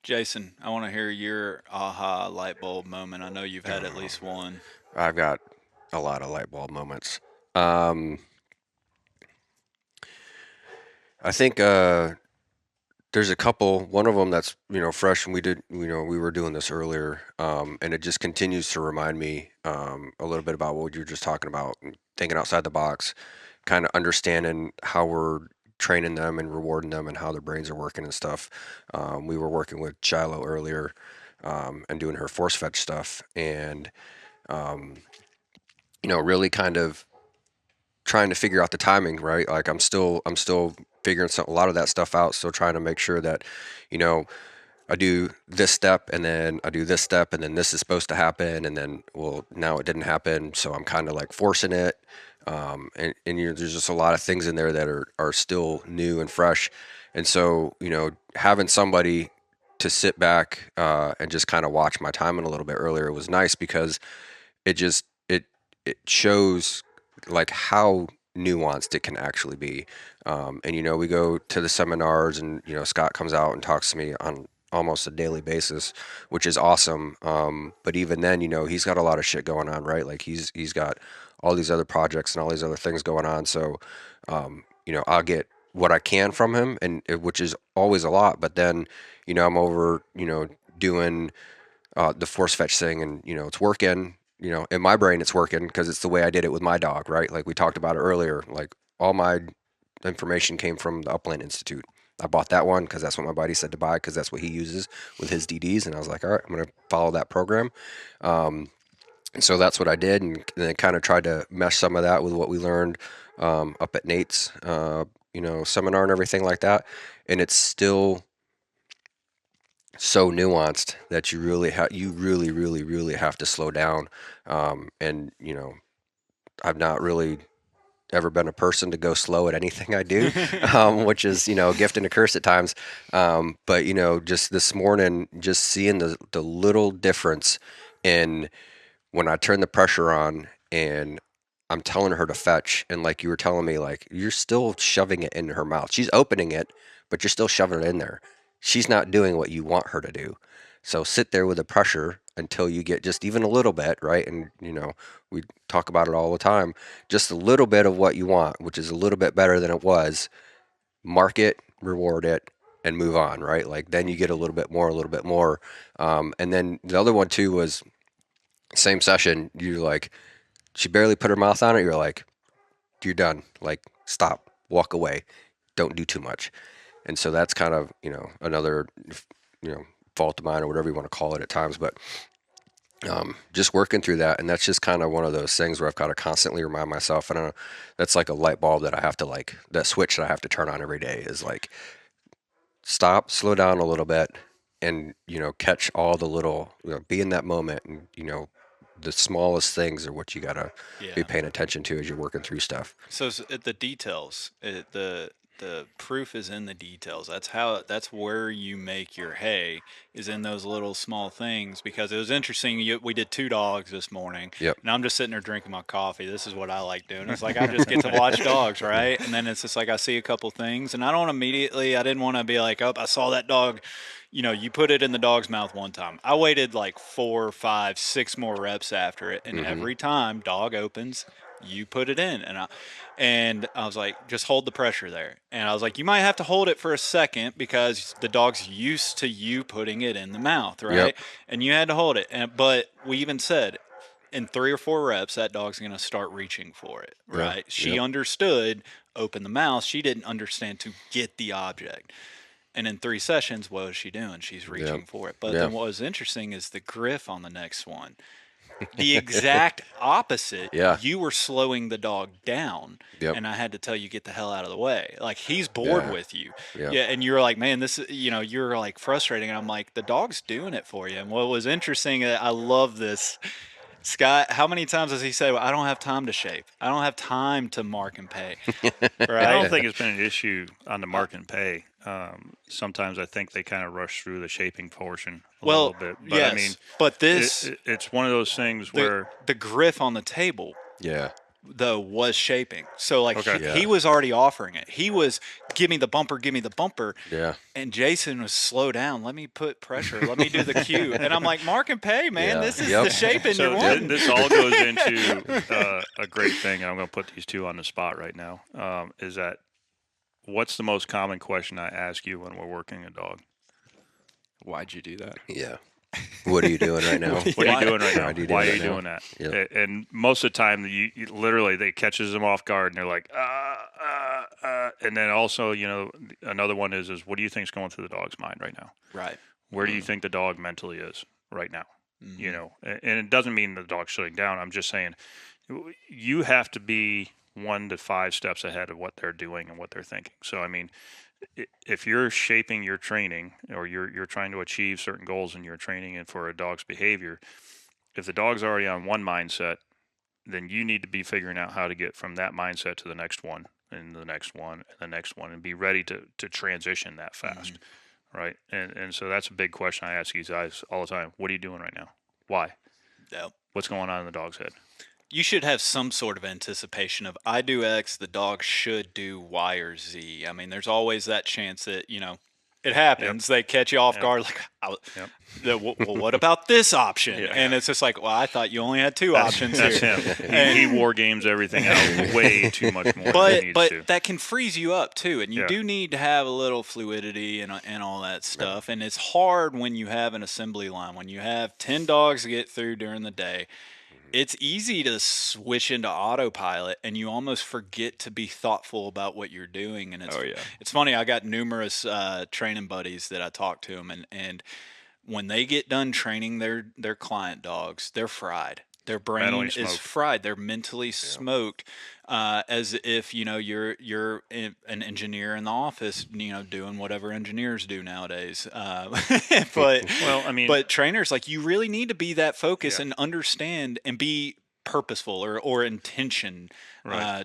Jason, I want to hear your aha light bulb moment. I know you've had at least one. I've got a lot of light bulb moments. I think there's a couple. One of them that's fresh, and we were doing this earlier, and it just continues to remind me a little bit about what you were just talking about, and thinking outside the box, kind of understanding how we're training them and rewarding them and how their brains are working and stuff. We were working with Shiloh earlier, and doing her force fetch stuff, and really kind of trying to figure out the timing, right? Like I'm still figuring a lot of that stuff out. Still trying to make sure that, I do this step and then I do this step and then this is supposed to happen. And then, well, now it didn't happen. So I'm kind of like forcing it. And there's just a lot of things in there that are still new and fresh. And so, having somebody to sit back, and just kind of watch my timing a little bit earlier was nice because it just, it shows like how nuanced it can actually be. And we go to the seminars, and Scott comes out and talks to me on almost a daily basis, which is awesome. But even then, he's got a lot of shit going on, right? Like he's got all these other projects and all these other things going on. So I'll get what I can from him, and which is always a lot. But then I'm over doing the force fetch thing, and it's working. In my brain, it's working because it's the way I did it with my dog, right? Like we talked about it earlier. Like all my information came from the Upland Institute. I bought that one because that's what my buddy said to buy because that's what he uses with his DDs. And I was like, all right, I'm going to follow that program. And so that's what I did, and then kind of tried to mesh some of that with what we learned up at Nate's, seminar and everything like that. And it's still so nuanced that you really have to slow down. And I've not really ever been a person to go slow at anything I do, which is a gift and a curse at times. But just this morning, just seeing the little difference in when I turn the pressure on and I'm telling her to fetch, and like you were telling me, like you're still shoving it in her mouth. She's opening it, but you're still shoving it in there. She's not doing what you want her to do. So sit there with the pressure until you get just even a little bit, right? And we talk about it all the time. Just a little bit of what you want, which is a little bit better than it was. Mark it, reward it, and move on, right? Like then you get a little bit more. And then the other one too was same session. You like, she barely put her mouth on it. You're like, you're done. Like, stop, walk away, don't do too much. And so that's kind of, another, fault of mine or whatever you want to call it at times. But just working through that. And that's just kind of one of those things where I've got to constantly remind myself. And that's like a light bulb that I have to that switch that I have to turn on every day is like, stop, slow down a little bit, and, catch all the little, be in that moment and, the smallest things are what you gotta Yeah. be paying attention to as you're working through stuff. So the details, the proof is in the details. That's where you make your hay, is in those little small things. Because it was interesting. We did 2 dogs this morning, Yep. and I'm just sitting there drinking my coffee. This is what I like doing. It's like I just get to watch dogs, right? And then it's just like I see a couple things, and I don't immediately. I didn't want to be like, oh, I saw that dog. You put it in the dog's mouth one time. I waited like 4, 5, 6 more reps after it, and every time dog opens, you put it in, and I was like, just hold the pressure there. And I was like, you might have to hold it for a second because the dog's used to you putting it in the mouth, right? Yep. And you had to hold it. But we even said, in 3 or 4 reps, that dog's going to start reaching for it, right? She understood, open the mouth. She didn't understand to get the object. And in 3 sessions, what was she doing? She's reaching for it. But then what was interesting is the griff on the next one. The exact opposite. Yeah. You were slowing the dog down, and I had to tell you, get the hell out of the way. Like, he's bored with you. Yeah. And you're like, man, this is, you're like frustrating. And I'm like, the dog's doing it for you. And what was interesting, I love this. Scott, how many times does he say, well, I don't have time to shape. I don't have time to mark and pay. Right? I don't think it's been an issue on the mark and pay. Sometimes I think they kind of rush through the shaping portion a little bit. But yes, I mean, but this it's one of those things where the griff on the table, though, was shaping. So like he was already offering it. He was, give me the bumper. Yeah. And Jason was, slow down. Let me put pressure. Let me do the cue. And I'm like, mark and pay, man. This is the shaping so you're wanting. This all goes into a great thing, and I'm going to put these 2 on the spot right now. Is that what's the most common question I ask you when we're working a dog? Why'd you do that? Yeah. What are you doing right now? What are you doing right now? Why are you now? doing that? Yep. And most of the time, you literally, they catches them off guard, and they're like, and then also, another one is what do you think's going through the dog's mind right now? Right. Where do you think the dog mentally is right now? And it doesn't mean the dog's shutting down. I'm just saying you have to be 1 to 5 steps ahead of what they're doing and what they're thinking. So, I mean, if you're shaping your training, or you're trying to achieve certain goals in your training and for a dog's behavior, if the dog's already on one mindset, then you need to be figuring out how to get from that mindset to the next one, and the next one, and the next one, and be ready to transition that fast, right? And so that's a big question I ask these guys all the time. What are you doing right now? Why? Yep. What's going on in the dog's head? You should have some sort of anticipation of, I do X, the dog should do Y or Z. I mean, there's always that chance that, it happens. They catch you off guard, like, well, what about this option? And it's just like, well, I thought you only had 2 options that's here. Him. He war games everything out way too much more than he needs but to. that can freeze you up too, and you do need to have a little fluidity and all that stuff. And it's hard when you have an assembly line, when you have 10 dogs to get through during the day. It's easy to switch into autopilot, and you almost forget to be thoughtful about what you're doing. And it's funny. I got numerous training buddies that I talk to them, and when they get done training their client dogs, they're fried. Their brain is fried. They're mentally smoked, as if you're an engineer in the office, doing whatever engineers do nowadays. But trainers, like, you really need to be that focused and understand and be purposeful or intention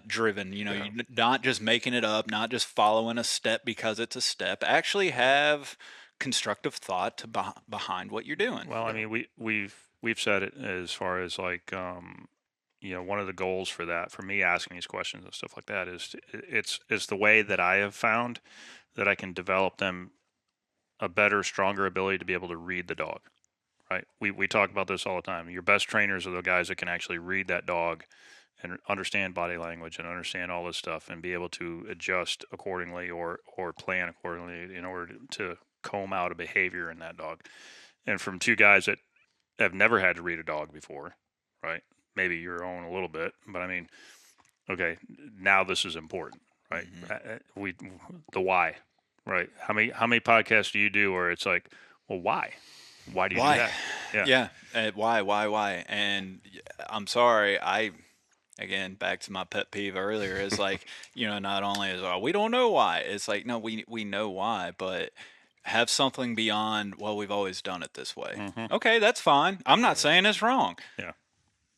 driven. You're not just making it up, not just following a step because it's a step. Actually have constructive thought behind what you're doing. Well, I mean, we've said it as far as like, one of the goals for me asking these questions and stuff like that is it's the way that I have found that I can develop them a better, stronger ability to be able to read the dog, right? We talk about this all the time. Your best trainers are the guys that can actually read that dog and understand body language and understand all this stuff and be able to adjust accordingly or plan accordingly in order to comb out a behavior in that dog. And from 2 guys that have never had to read a dog before, right? Maybe your own a little bit, but I mean, okay, now this is important, right? The why, right? How many podcasts do you do where it's like, well, why? Why do you do that? Why? And I'm sorry, again, back to my pet peeve earlier, is like, not only is, we don't know why. It's like, no, we know why, but have something beyond, well, we've always done it this way. Okay, that's fine. I'm not saying it's wrong. Yeah.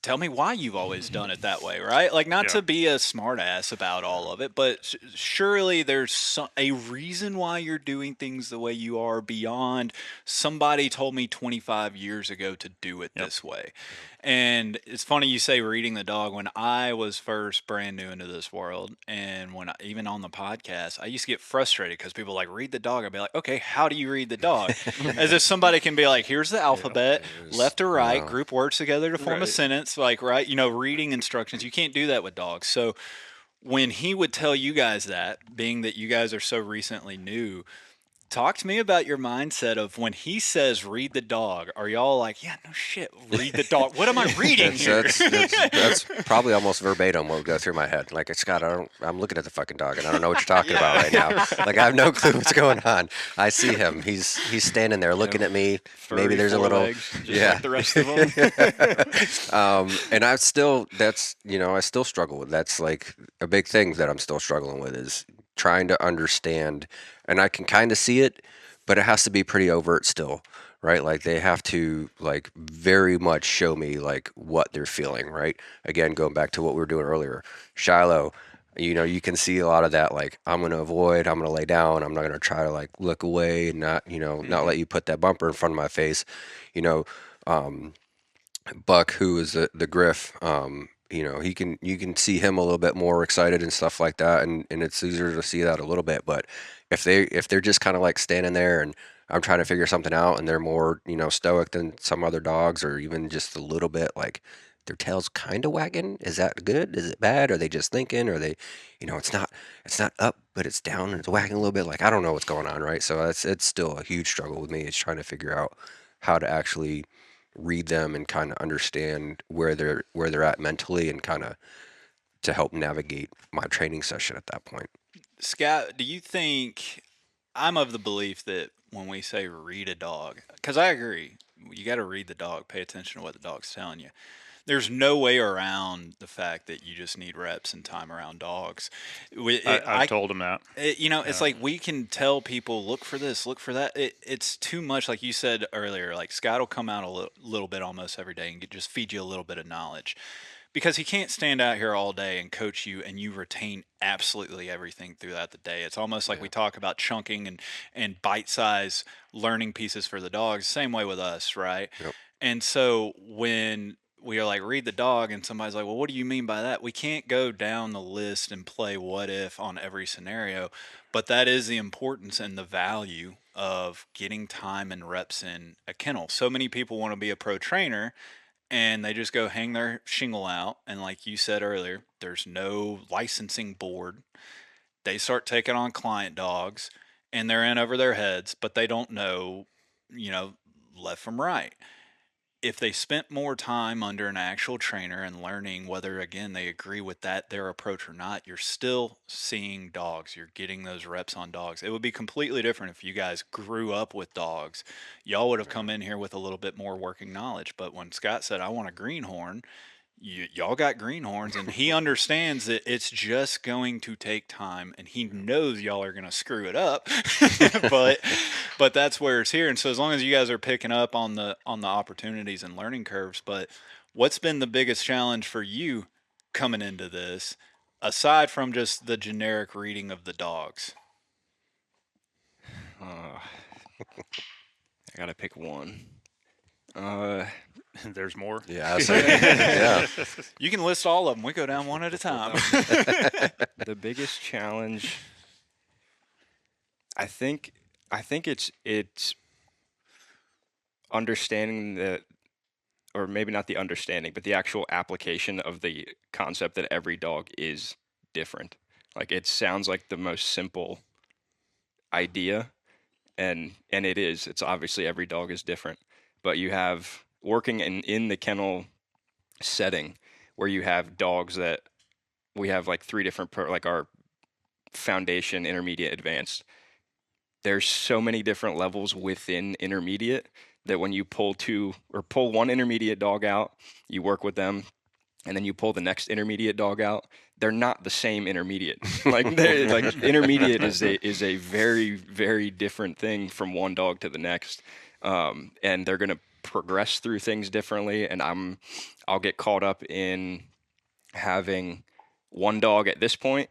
tell me why you've always done it that way, right? Like, not Yeah. to be a smartass about all of it, but surely there's a reason why you're doing things the way you are beyond somebody told me 25 years ago to do it Yep. this way. And it's funny you say reading the dog. When I was first brand new into this world, and even on the podcast, I used to get frustrated because people like read the dog. I'd be like, okay, how do you read the dog? As if somebody can be like, here's the alphabet, left to right, group words together to form a sentence, like, right, reading instructions. You can't do that with dogs. So when he would tell you guys that, being that you guys are so recently new, talk to me about your mindset of when he says read the dog. Are y'all like, yeah, no shit, read the dog? What am I reading here? That's probably almost verbatim what would go through my head. Like, Scott, I'm looking at the fucking dog and I don't know what you're talking about right now. Like, I have no clue what's going on. I see him. He's standing there looking at me. Maybe there's a little, like the rest of them. and I still struggle with. That's like a big thing that I'm still struggling with is trying to understand, and I can kind of see it, but it has to be pretty overt still, right? Like they have to like very much show me like what they're feeling, right? Again, going back to what we were doing earlier, Shiloh, you can see a lot of that, like I'm going to avoid, I'm going to lay down, I'm not going to try to like look away and not, not let you put that bumper in front of my face, you know, Buck, who is the Griff, you can see him a little bit more excited and stuff like that, and it's easier to see that a little bit. But if they're just kind of like standing there and I'm trying to figure something out, and they're more stoic than some other dogs, or even just a little bit like their tail's kind of wagging. Is that good? Is it bad? Are they just thinking? Or they, it's not up, but it's down and it's wagging a little bit. Like I don't know what's going on, right? So it's still a huge struggle with me. It's trying to figure out how to actually read them and kind of understand where they're at mentally and kind of to help navigate my training session at that point. Scott, do you think I'm of the belief that when we say read a dog, because I agree, you got to read the dog, pay attention to what the dog's telling you. There's no way around the fact that you just need reps and time around dogs. I've told him that. It's like we can tell people, look for this, look for that. It's too much, like you said earlier. Like Scott will come out a little bit almost every day and just feed you a little bit of knowledge. Because he can't stand out here all day and coach you and you retain absolutely everything throughout the day. It's almost like we talk about chunking and bite-size learning pieces for the dogs. Same way with us, right? Yep. And so when we are like, read the dog, and somebody's like, well, what do you mean by that? We can't go down the list and play what if on every scenario, but that is the importance and the value of getting time and reps in a kennel. So many people want to be a pro trainer and they just go hang their shingle out. And like you said earlier, there's no licensing board. They start taking on client dogs and they're in over their heads, but they don't know, left from right. If they spent more time under an actual trainer and learning whether, again, they agree with their approach or not, you're still seeing dogs. You're getting those reps on dogs. It would be completely different if you guys grew up with dogs. Y'all would have come in here with a little bit more working knowledge. But when Scott said, I want a greenhorn, y'all got greenhorns, and he understands that it's just going to take time, and he knows y'all are going to screw it up, but that's where it's here. And so as long as you guys are picking up on the opportunities and learning curves, but what's been the biggest challenge for you coming into this, aside from just the generic reading of the dogs? I gotta pick one. There's more. Yeah, yeah. You can list all of them. We go down one at a time. The biggest challenge, I think it's understanding that, or maybe not the understanding, but the actual application of the concept that every dog is different. Like it sounds like the most simple idea, and it is. It's obviously every dog is different, but you have working in the kennel setting where you have dogs that we have like three different like our foundation, intermediate, advanced. There's so many different levels within intermediate that when you pull one intermediate dog out, you work with them, and then you pull the next intermediate dog out, they're not the same intermediate. Like intermediate is a very, very different thing from one dog to the next. And they're going to progress through things differently, and I'll get caught up in having one dog at this point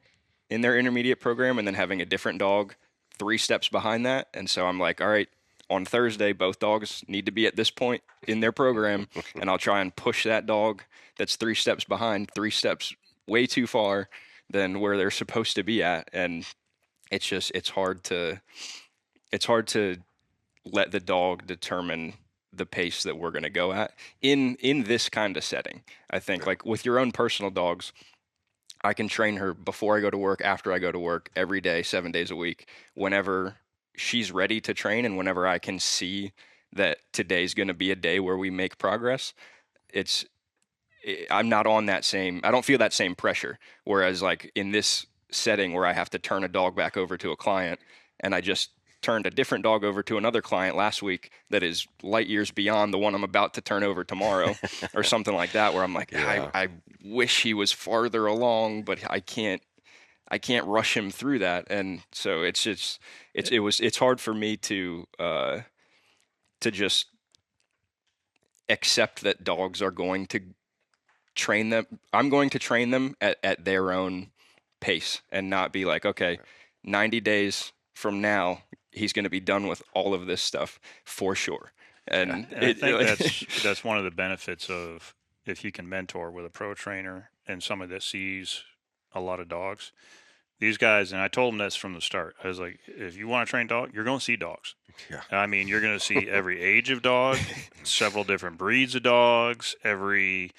in their intermediate program and then having a different dog 3 steps behind that. And so I'm like, all right, on Thursday, both dogs need to be at this point in their program, and I'll try and push that dog that's 3 steps behind, 3 steps way too far than where they're supposed to be at. And it's hard to let the dog determine the pace that we're going to go at in this kind of setting. I think like with your own personal dogs, I can train her before I go to work, after I go to work, every day, 7 days a week, whenever she's ready to train and whenever I can see that today's going to be a day where we make progress. I'm not on that same, I don't feel that same pressure. Whereas like in this setting where I have to turn a dog back over to a client, and I just turned a different dog over to another client last week that is light years beyond the one I'm about to turn over tomorrow or something like that, where I'm like, I wish he was farther along, but I can't rush him through that. And so it's hard for me to just accept that dogs are going to train them. I'm going to train them at their own pace and not be like, okay, 90 days from now, he's going to be done with all of this stuff for sure. And I think that's one of the benefits of if you can mentor with a pro trainer and somebody that sees a lot of dogs. These guys, and I told them this from the start. I was like, if you want to train dog, you're going to see dogs. Yeah. I mean, you're going to see every age of dog, several different breeds of dogs, every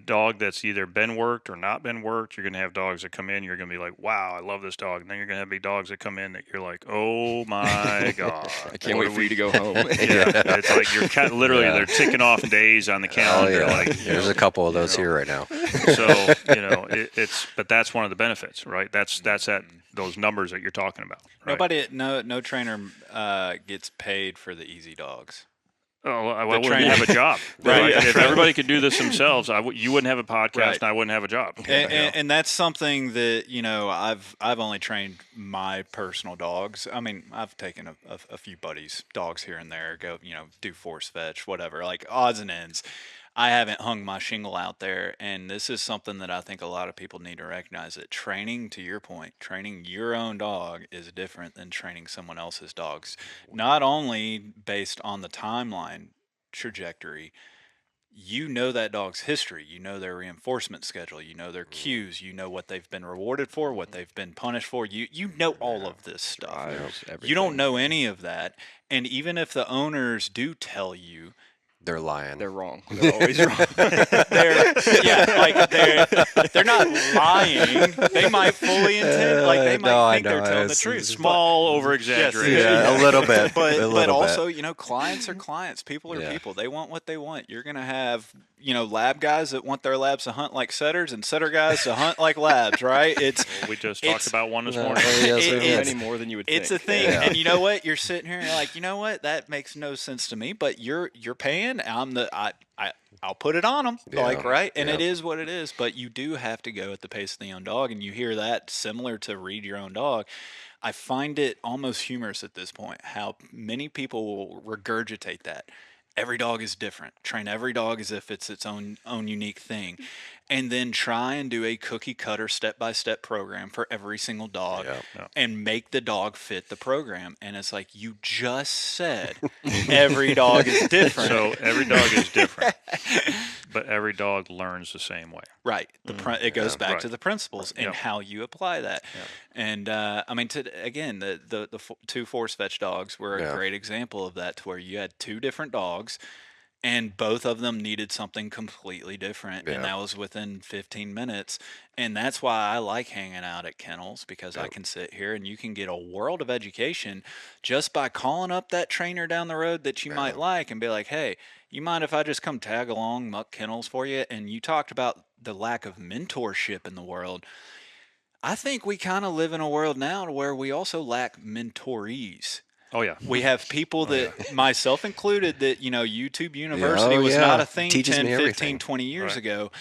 dog that's either been worked or not been worked. You're going to have dogs that come in, you're going to be like, wow, I love this dog. And then you're going to have big dogs that come in that you're like, oh my God. I can't wait for you to go home. It's like you're literally, they're ticking off days on the calendar. Oh, yeah. Like, There's a couple of those here right now. So, but that's one of the benefits, right? That's at those numbers that you're talking about. Right? No trainer gets paid for the easy dogs. Oh, I wouldn't have a job. Right. If everybody could do this themselves, you wouldn't have a podcast, Right. and I wouldn't have a job. And that's something that I've only trained my personal dogs. I mean, I've taken a few buddies' dogs here and there, go do force fetch, whatever, like odds and ends. I haven't hung my shingle out there, and this is something that I think a lot of people need to recognize, that training, to your point, training your own dog is different than training someone else's dogs. Not only based on the timeline trajectory, that dog's history, their reinforcement schedule, their cues, what they've been rewarded for, what they've been punished for. You know all of this stuff. You don't know any of that, and even if the owners do tell you, They're lying. They're wrong. They're always wrong. They're not lying. They might fully intend, they might think they're telling the truth. Small over exaggeration. Yeah, a little bit. But also, clients are clients. People are people. They want what they want. You're gonna have lab guys that want their labs to hunt like setters, and setter guys to hunt like labs. Right? We just talked about one this morning. It's many more than you would think. It's a thing, and you know what? You're sitting here and you're like, you know what? That makes no sense to me. But you're paying. I'll put it on them, right? And it is what it is. But you do have to go at the pace of the own dog, and you hear that similar to read your own dog. I find it almost humorous at this point how many people will regurgitate that. Every dog is different. Train every dog as if it's its own unique thing. And then try and do a cookie cutter step-by-step program for every single dog and make the dog fit the program. And it's like, you just said every dog is different. So every dog is different, but every dog learns the same way. Right. It goes back to the principles and how you apply that. And again, the 2 force fetch dogs were a great example of that, to where you had 2 different dogs, and both of them needed something completely different, and that was within 15 minutes. And that's why I like hanging out at kennels, because I can sit here and you can get a world of education just by calling up that trainer down the road that you might like and be like, hey, you mind if I just come tag along Muck Kennels for you? And you talked about the lack of mentorship in the world. I think we kind of live in a world now where we also lack mentorees. Oh, yeah. We have people that, myself included, that, YouTube University was not a thing 10, 15, 20 years ago.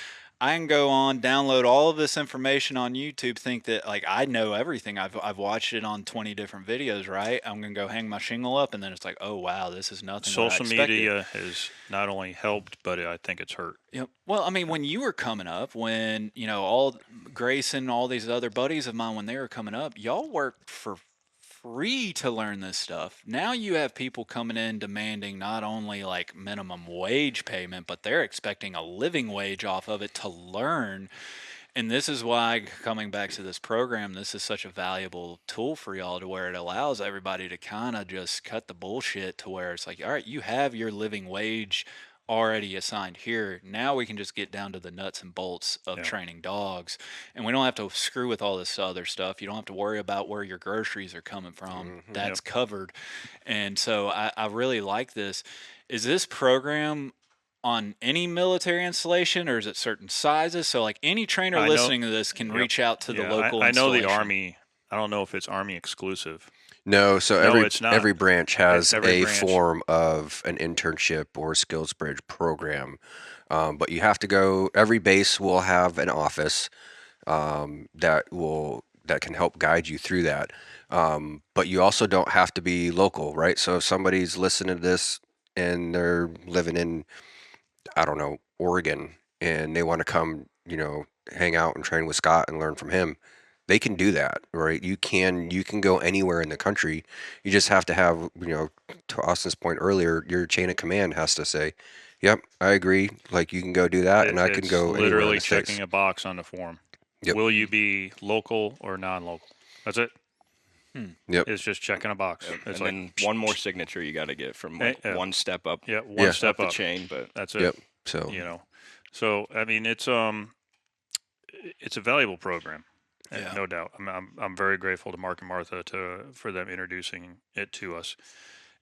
I can go on, download all of this information on YouTube, think that like I know everything. I've watched it on 20 different videos, right? I'm gonna go hang my shingle up, and then it's like, oh wow, this is nothing what I Social expected. media has not only helped, but I think it's hurt. Yep. Well, I mean, when you were coming up, when all Grayson, all these other buddies of mine, when they were coming up, y'all worked for free to learn this stuff. Now you have people coming in demanding not only like minimum wage payment, but they're expecting a living wage off of it to learn. And this is why, coming back to this program, this is such a valuable tool for y'all, to where it allows everybody to kind of just cut the bullshit to where it's like, all right, you have your living wage already assigned here. Now we can just get down to the nuts and bolts of training dogs. And we don't have to screw with all this other stuff. You don't have to worry about where your groceries are coming from. That's covered. And so I really like this. Is this program on any military installation, or is it certain sizes? So like any trainer listening to this can reach out to the local I know the installation. Army. I don't know if it's Army exclusive. No, so it's not. every branch has Every a branch. form of an internship or skills bridge program, but you have to go. Every base will have an office that can help guide you through that. But you also don't have to be local, right? So if somebody's listening to this and they're living in, I don't know, Oregon, and they want to come, hang out and train with Scott and learn from him, they can do that, right? You can go anywhere in the country. You just have to have, to Austin's point earlier, your chain of command has to say, "Yep, I agree. Like you can go do that, and I can It's go anywhere in literally the States." checking a box on the form. Yep. Will you be local or non-local? That's it. Yep. It's just checking a box. It's And then one more signature you got to get from like one step up. Yeah, one step up the up. chain, but That's it. Yep. So So I mean, it's a valuable program, Yeah. no doubt. I'm very grateful to Mark and Martha for them introducing it to us.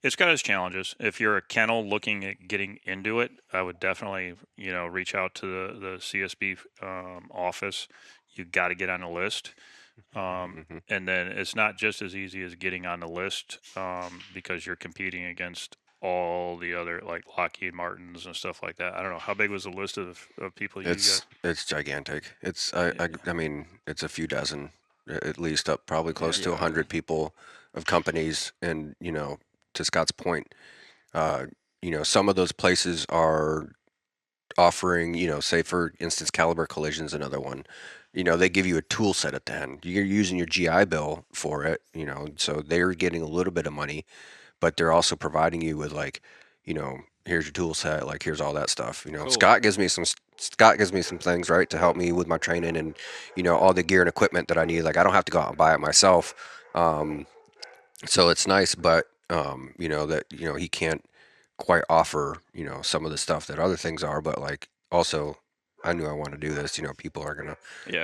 It's got its challenges. If you're a kennel looking at getting into it, I would definitely reach out to the CSB office. You got to get on the list. And then it's not just as easy as getting on the list because you're competing against all the other like Lockheed Martins and stuff like that. I don't know how big was the list of people you got. it's gigantic. I mean, it's a few dozen, at least, up probably close to 100 people of companies. And to Scott's point, some of those places are offering, say for instance, Caliber Collision's another one. They give you a tool set at the end. You're using your GI Bill for it, so they're getting a little bit of money, but they're also providing you with like, here's your tool set, like here's all that stuff. Cool. Scott gives me some things, right, to help me with my training and all the gear and equipment that I need. Like I don't have to go out and buy it myself. So it's nice, but that he can't quite offer some of the stuff that other things are, but like also I knew I want to do this. People are gonna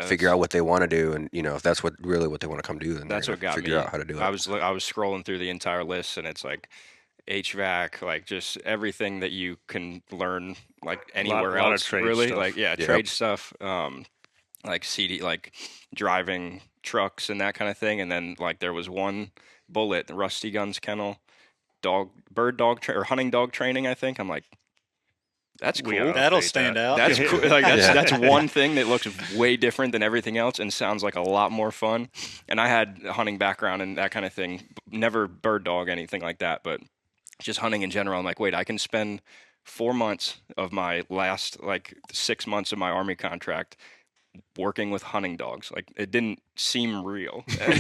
figure out what they want to do, and if that's what they want to come do, then that's they're what gonna got figure me. out how to do it. I was scrolling through the entire list, and it's like HVAC, like just everything that you can learn like anywhere lot of else, trade really. stuff. Like trade stuff, like like driving trucks and that kind of thing. And then like there was one bullet, Rusty Guns Kennel, or hunting dog training. I think I'm like, that's We cool. gotta That'll update stand that. out. That's cool. Like that's one thing that looks way different than everything else and sounds like a lot more fun. And I had a hunting background and that kind of thing. Never bird dog, anything like that, but just hunting in general. I'm like, wait, I can spend 4 months of my last like 6 months of my Army contract working with hunting dogs. Like it didn't seem real. And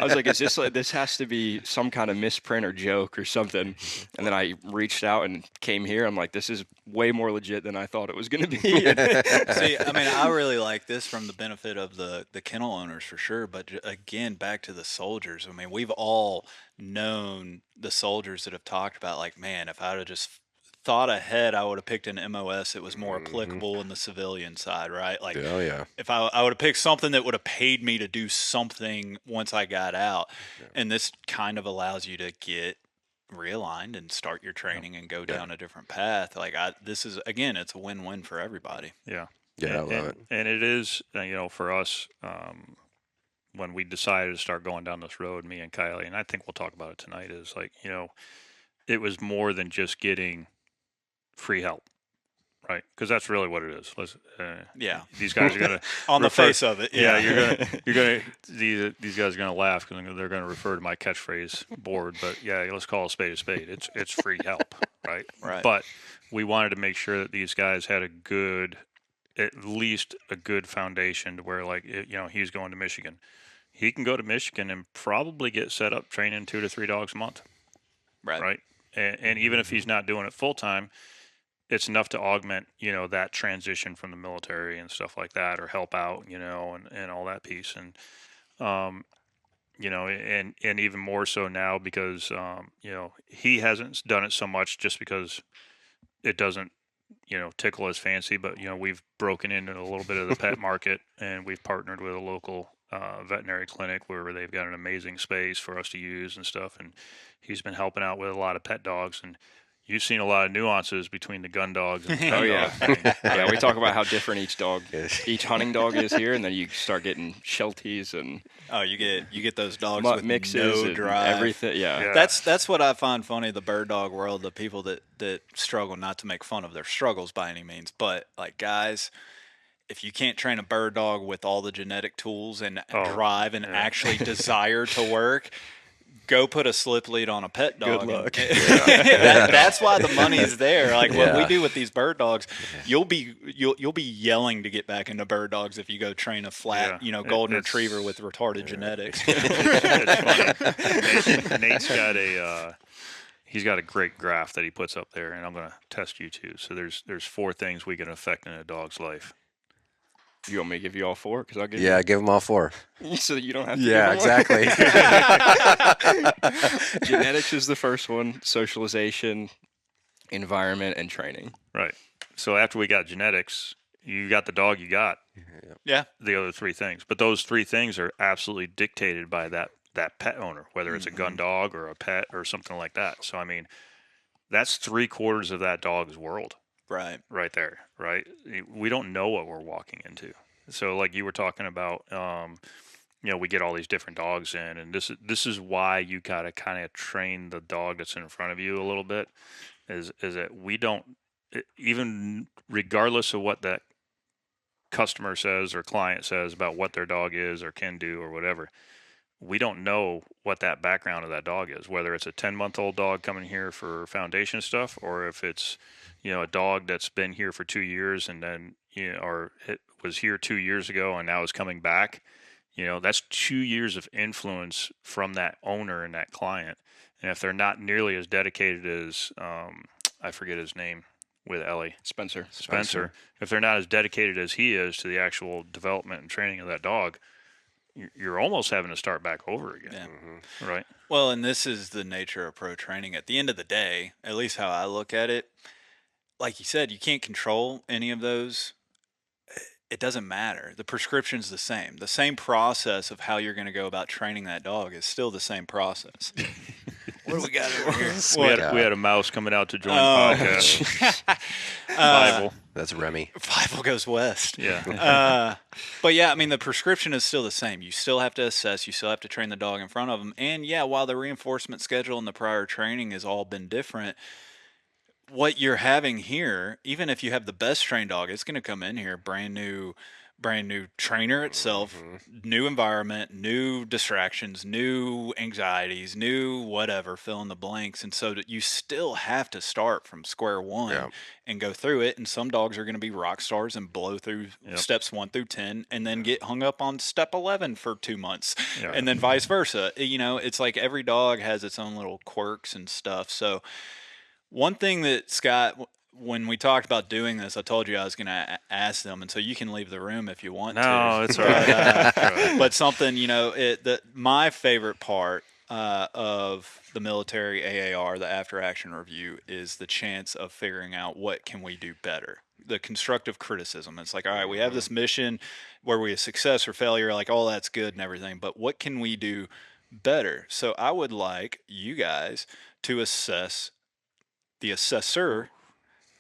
I was like, is this like, this has to be some kind of misprint or joke or something. And then I reached out and came here. I'm like, this is way more legit than I thought it was going to be. See, I mean, I really like this from the benefit of the kennel owners for sure. But again, back to the soldiers. I mean, we've all known the soldiers that have talked about like, man, if I'd have just thought ahead, I would have picked an MOS that was more applicable in the civilian side, right? Like, if I would have picked something that would have paid me to do something once I got out. And this kind of allows you to get realigned and start your training and go down a different path. Like this is, again, it's a win-win for everybody. Yeah. I love it. And it is, for us, when we decided to start going down this road, me and Kylie, and I think we'll talk about it tonight, is like, it was more than just getting free help. right? Because that's really what it is. Yeah. These guys are gonna On the refer- face of it, Yeah, yeah. you're gonna these guys are gonna laugh because they're gonna refer to my catchphrase board. But yeah, let's call a spade a spade. It's free help, right? Right. But we wanted to make sure that these guys had at least a good foundation to where, like, he's going to Michigan. He can go to Michigan and probably get set up training 2 to 3 dogs a month, Right. right? And even if he's not doing it full time, it's enough to augment, that transition from the military and stuff like that, or help out, and all that piece. And, and even more so now because, he hasn't done it so much just because it doesn't, tickle his fancy. But, we've broken into a little bit of the pet market, and we've partnered with a local veterinary clinic where they've got an amazing space for us to use and stuff. And he's been helping out with a lot of pet dogs. And you've seen a lot of nuances between the gun dogs and the pet yeah. dogs. I mean, Yeah, we talk about how different each hunting dog is here, and then you start getting shelties and Oh, you get those dogs mutt with mixes no and drive. everything. Yeah. Yeah. That's what I find funny, the bird dog world, the people that struggle, not to make fun of their struggles by any means, but like, guys, if you can't train a bird dog with all the genetic tools and drive and actually desire to work, go put a slip lead on a pet dog. Good luck. That's why the money's there. Like what we do with these bird dogs, you'll be yelling to get back into bird dogs if you go train a flat, golden retriever with retarded genetics. It's funny. Nate's got a great graph that he puts up there, and I'm going to test you too. So there's 4 things we can affect in a dog's life. You want me to give you all 4? Because I'll give Yeah, give them all 4. you. So you don't have to. Yeah, give them exactly. Genetics is the first one. Socialization, environment, and training. Right. So after we got genetics, you got the dog you got. Yeah. The other 3 things. But those 3 things are absolutely dictated by that pet owner, whether it's a gun dog or a pet or something like that. So, I mean, that's 3/4 of that dog's world. Right there, right? We don't know what we're walking into. So like you were talking about, we get all these different dogs in, and this is why you got to kind of train the dog that's in front of you a little bit, is that we don't, even regardless of what that customer says or client says about what their dog is or can do or whatever, we don't know what that background of that dog is, whether it's a 10-month-old dog coming here for foundation stuff, or if it's, a dog that's been here for 2 years and then, or it was here 2 years ago and now is coming back. That's 2 years of influence from that owner and that client. And if they're not nearly as dedicated as, I forget his name with Ellie. Spencer. If they're not as dedicated as he is to the actual development and training of that dog, you're almost having to start back over again. Yeah. Mm-hmm. Right. Well, and this is the nature of pro training. At the end of the day, at least how I look at it, like you said, you can't control any of those. It doesn't matter. The prescription's the same. The same process of how you're going to go about training that dog is still the same process. What do we got over here? We had a mouse coming out to join the podcast. Bible. That's Remy. Bible goes west. Yeah. But yeah, I mean, the prescription is still the same. You still have to assess. You still have to train the dog in front of them. And yeah, while the reinforcement schedule and the prior training has all been different, what you're having here, even if you have the best trained dog, it's going to come in here brand new trainer itself, new environment, new distractions, new anxieties, new whatever, fill in the blanks. And so that you still have to start from square one and go through it. And some dogs are going to be rock stars and blow through steps 1 through 10 and then get hung up on step 11 for 2 months and then vice versa. It's like every dog has its own little quirks and stuff. So one thing that Scott, when we talked about doing this, I told you I was going to ask them, and so you can leave the room if you want to. No, it's all right. But something, my favorite part of the military AAR, the after action review, is the chance of figuring out what can we do better. The constructive criticism. It's like, all right, we have this mission where we have success or failure, like all that's good and everything, but what can we do better? So I would like you guys to assess the assessor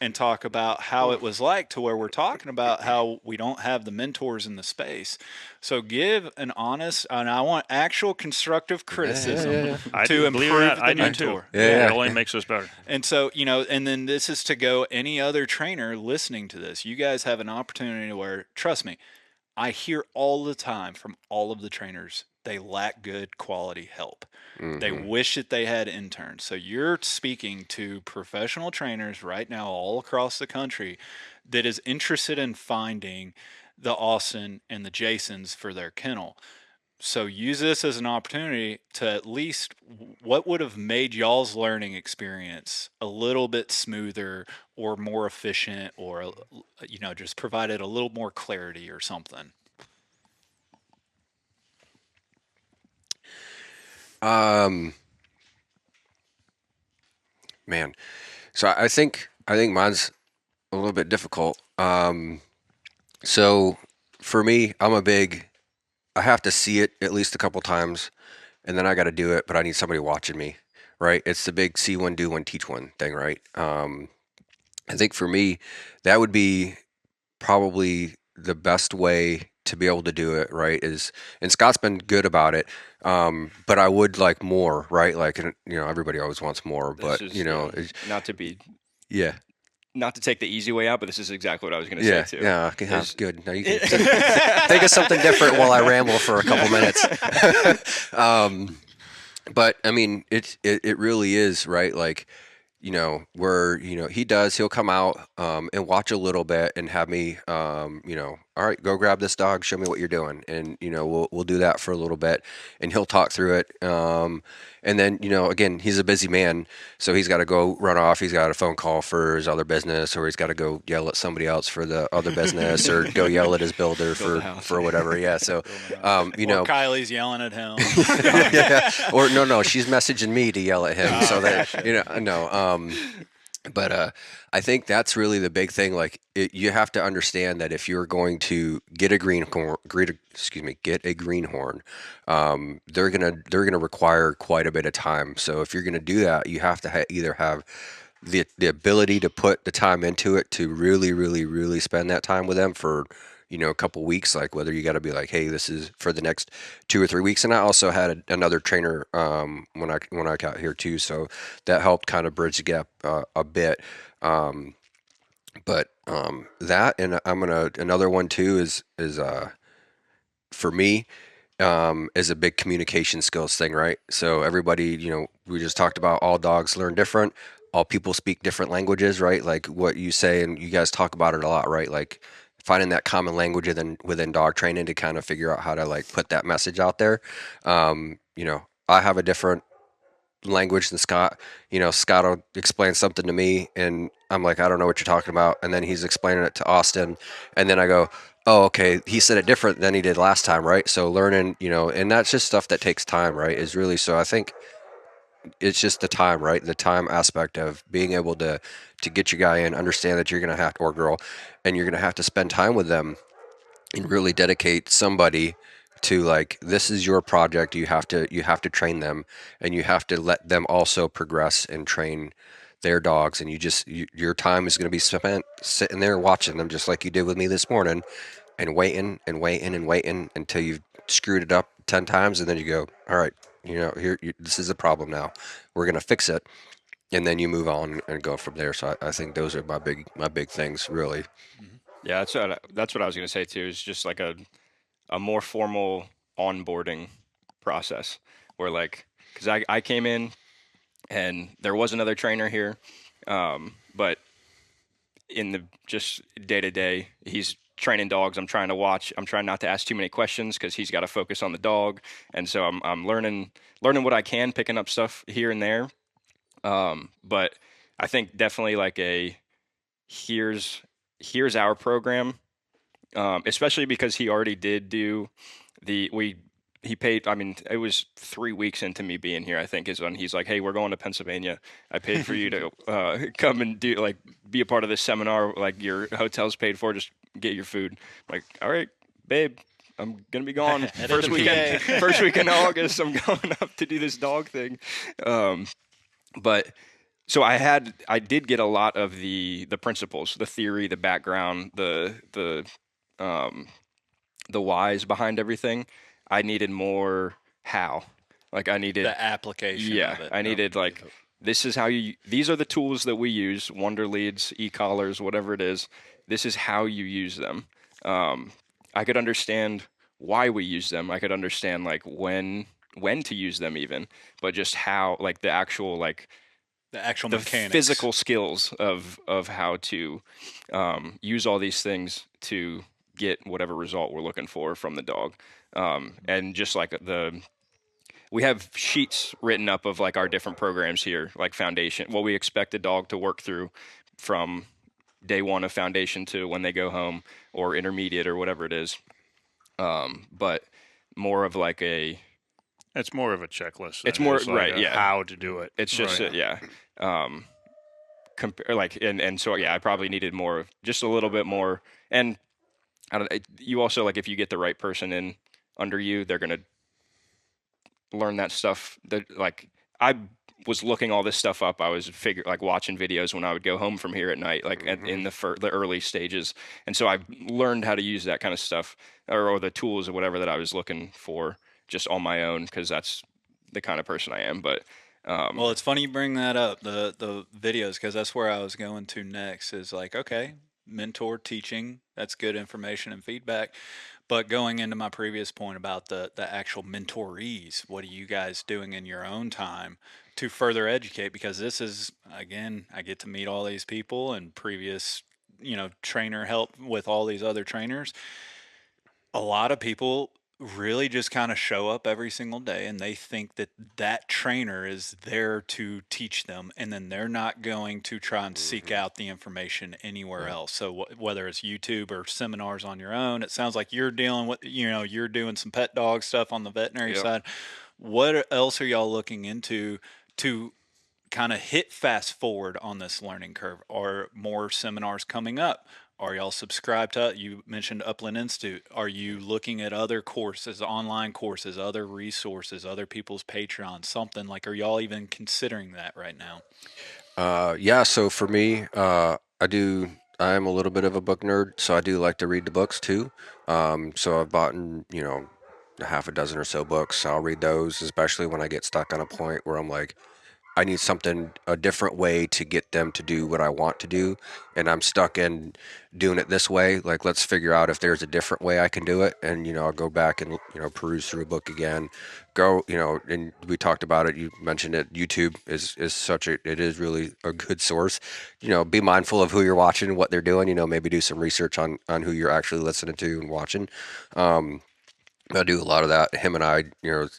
and talk about how it was like, to where we're talking about how we don't have the mentors in the space. So give an honest, and I want actual constructive criticism I to do believe that. improve I the do too. mentor. It only makes us better. And so, and then this is to go any other trainer listening to this. You guys have an opportunity where, trust me, I hear all the time from all of the trainers, they lack good quality help. They wish that they had interns. So you're speaking to professional trainers right now all across the country that is interested in finding the Austin and the Jasons for their kennel. So use this as an opportunity to at least, what would have made y'all's learning experience a little bit smoother or more efficient, or just provided a little more clarity or something. Man, so I think mine's a little bit difficult. So for me, I have to see it at least a couple times, and then I got to do it, but I need somebody watching me, right? It's the big see one, do one, teach one thing, right? I think for me, that would be probably the best way to be able to do it, right? And Scott's been good about it, but I would like more, right? Like, everybody always wants more, but not to be yeah. Not to take the easy way out, but this is exactly what I was going to say too. Yeah, okay, that's good. Now you can think of something different while I ramble for a couple minutes. But I mean, it really is, right? Like, where he'll come out and watch a little bit and have me, all right, go grab this dog, show me what you're doing, and we'll do that for a little bit, and he'll talk through it. And then, again, he's a busy man, so he's got to go run off. He's got a phone call for his other business, or he's got to go yell at somebody else for the other business, or go yell at his builder for whatever. Yeah. So, or Kylie's yelling at him. Yeah. Or no, she's messaging me to yell at him. So that, no. But I think that's really the big thing. Like, you have to understand that if you're going to get a greenhorn, they're gonna require quite a bit of time. So if you're gonna do that, you have to either have the ability to put the time into it to really, really, really spend that time with them for a couple weeks, like whether you got to be like, hey, this is for the next 2 or 3 weeks. And I also had another trainer when I got here too, so that helped kind of bridge the gap a bit. But that, and another one too is for me is a big communication skills thing, right? So everybody, we just talked about all dogs learn different, all people speak different languages, right? Like what you say, and you guys talk about it a lot, right? Like finding that common language within dog training to kind of figure out how to like put that message out there. I have a different language than Scott. Scott will explain something to me and I'm like, I don't know what you're talking about. And then he's explaining it to Austin. And then I go, oh, okay, he said it different than he did last time, right? So learning, and that's just stuff that takes time, right? Is really, so I think it's just the time, right? The time aspect of being able to get your guy in, understand that you're going to have, or girl, and you're going to have to spend time with them and really dedicate somebody to, like, this is your project. You have to train them, and you have to let them also progress and train their dogs. And your time is going to be spent sitting there watching them, just like you did with me this morning, and waiting and waiting and waiting until you've screwed it up 10 times. And then you go, all right, this is a problem now. We're going to fix it. And then you move on and go from there. So I think those are my big things, really. Yeah, that's what I was going to say too. Is just like a more formal onboarding process where, like, because I came in and there was another trainer here, but in the just day to day, he's training dogs. I'm trying to watch. I'm trying not to ask too many questions because he's got to focus on the dog, and so I'm learning what I can, picking up stuff here and there. But I think definitely like here's our program, especially because he already did do he paid. I mean, it was 3 weeks into me being here, I think, is when he's like, hey, we're going to Pennsylvania. I paid for you to come and be a part of this seminar. Like, your hotel's paid for, just get your food. I'm like, all right, babe, I'm going to be gone. First week in August, I'm going up to do this dog thing. But So I did get a lot of the principles, the theory, the background, the whys behind everything. I needed more how. Like I needed The application of it. I needed like this is how these are the tools that we use, Wonder Leads, e-collars, whatever it is. This is how you use them. I could understand why we use them. I could understand like when to use them even, but just how like the actual the mechanics. physical skills of how to use all these things to get whatever result we're looking for from the dog. And just like we have sheets written up of like our different programs here, like foundation, what we expect a dog to work through from day one of foundation to when they go home, or intermediate or whatever it is. But more of like it's more of a checklist. It's more right, yeah. How to do it. It's just right. Yeah. Compare like and so yeah, I probably needed more, just a little bit more. And I don't. You also like if you get the right person in under you, they're gonna learn that stuff. That like I was looking all this stuff up. I was watching videos when I would go home from here at night, like in the early stages. And so I learned how to use that kind of stuff or the tools or whatever that I was looking for just on my own, because that's the kind of person I am. But well, it's funny you bring that up, the videos, because that's where I was going to next. Is like, okay, mentor teaching, that's good information and feedback. But going into my previous point about the actual mentorees, what are you guys doing in your own time to further educate? Because this is, again, I get to meet all these people and previous, trainer help with all these other trainers. A lot of people really just kind of show up every single day and they think that that trainer is there to teach them, and then they're not going to try and seek out the information anywhere else. So whether it's YouTube or seminars on your own, it sounds like you're dealing with, you're doing some pet dog stuff on the veterinary side. What else are y'all looking into to kind of hit fast forward on this learning curve? Are more seminars coming up? Are y'all subscribed to, you mentioned Upland Institute. Are you looking at other courses, online courses, other resources, other people's Patreon, something like, are y'all even considering that right now? Yeah, so for me, I'm a little bit of a book nerd, so I do like to read the books too. So I've bought, a half a dozen or so books. I'll read those, especially when I get stuck on a point where I'm like, I need a different way to get them to do what I want to do, and I'm stuck in doing it this way. Like, let's figure out if there's a different way I can do it. And, I'll go back and, peruse through a book again. And we talked about it. You mentioned it. YouTube is it is really a good source. Be mindful of who you're watching and what they're doing. Maybe do some research on who you're actually listening to and watching. I do a lot of that. Him and I,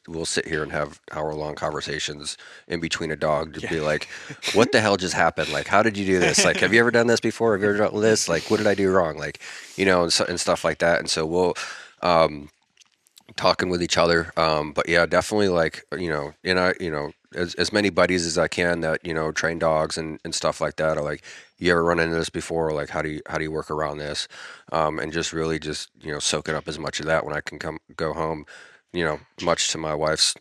we'll sit here and have hour-long conversations in between a dog to be like, what the hell just happened? Like, how did you do this? Like, have you ever done this before? Have you ever done this? Like, what did I do wrong? Like, and stuff like that. And so we'll, talking with each other. But yeah, definitely like, as many buddies as I can that, train dogs and stuff like that. Or like, you ever run into this before? Like, how do you work around this? And just really just, soaking up as much of that when I can go home, much to my wife's,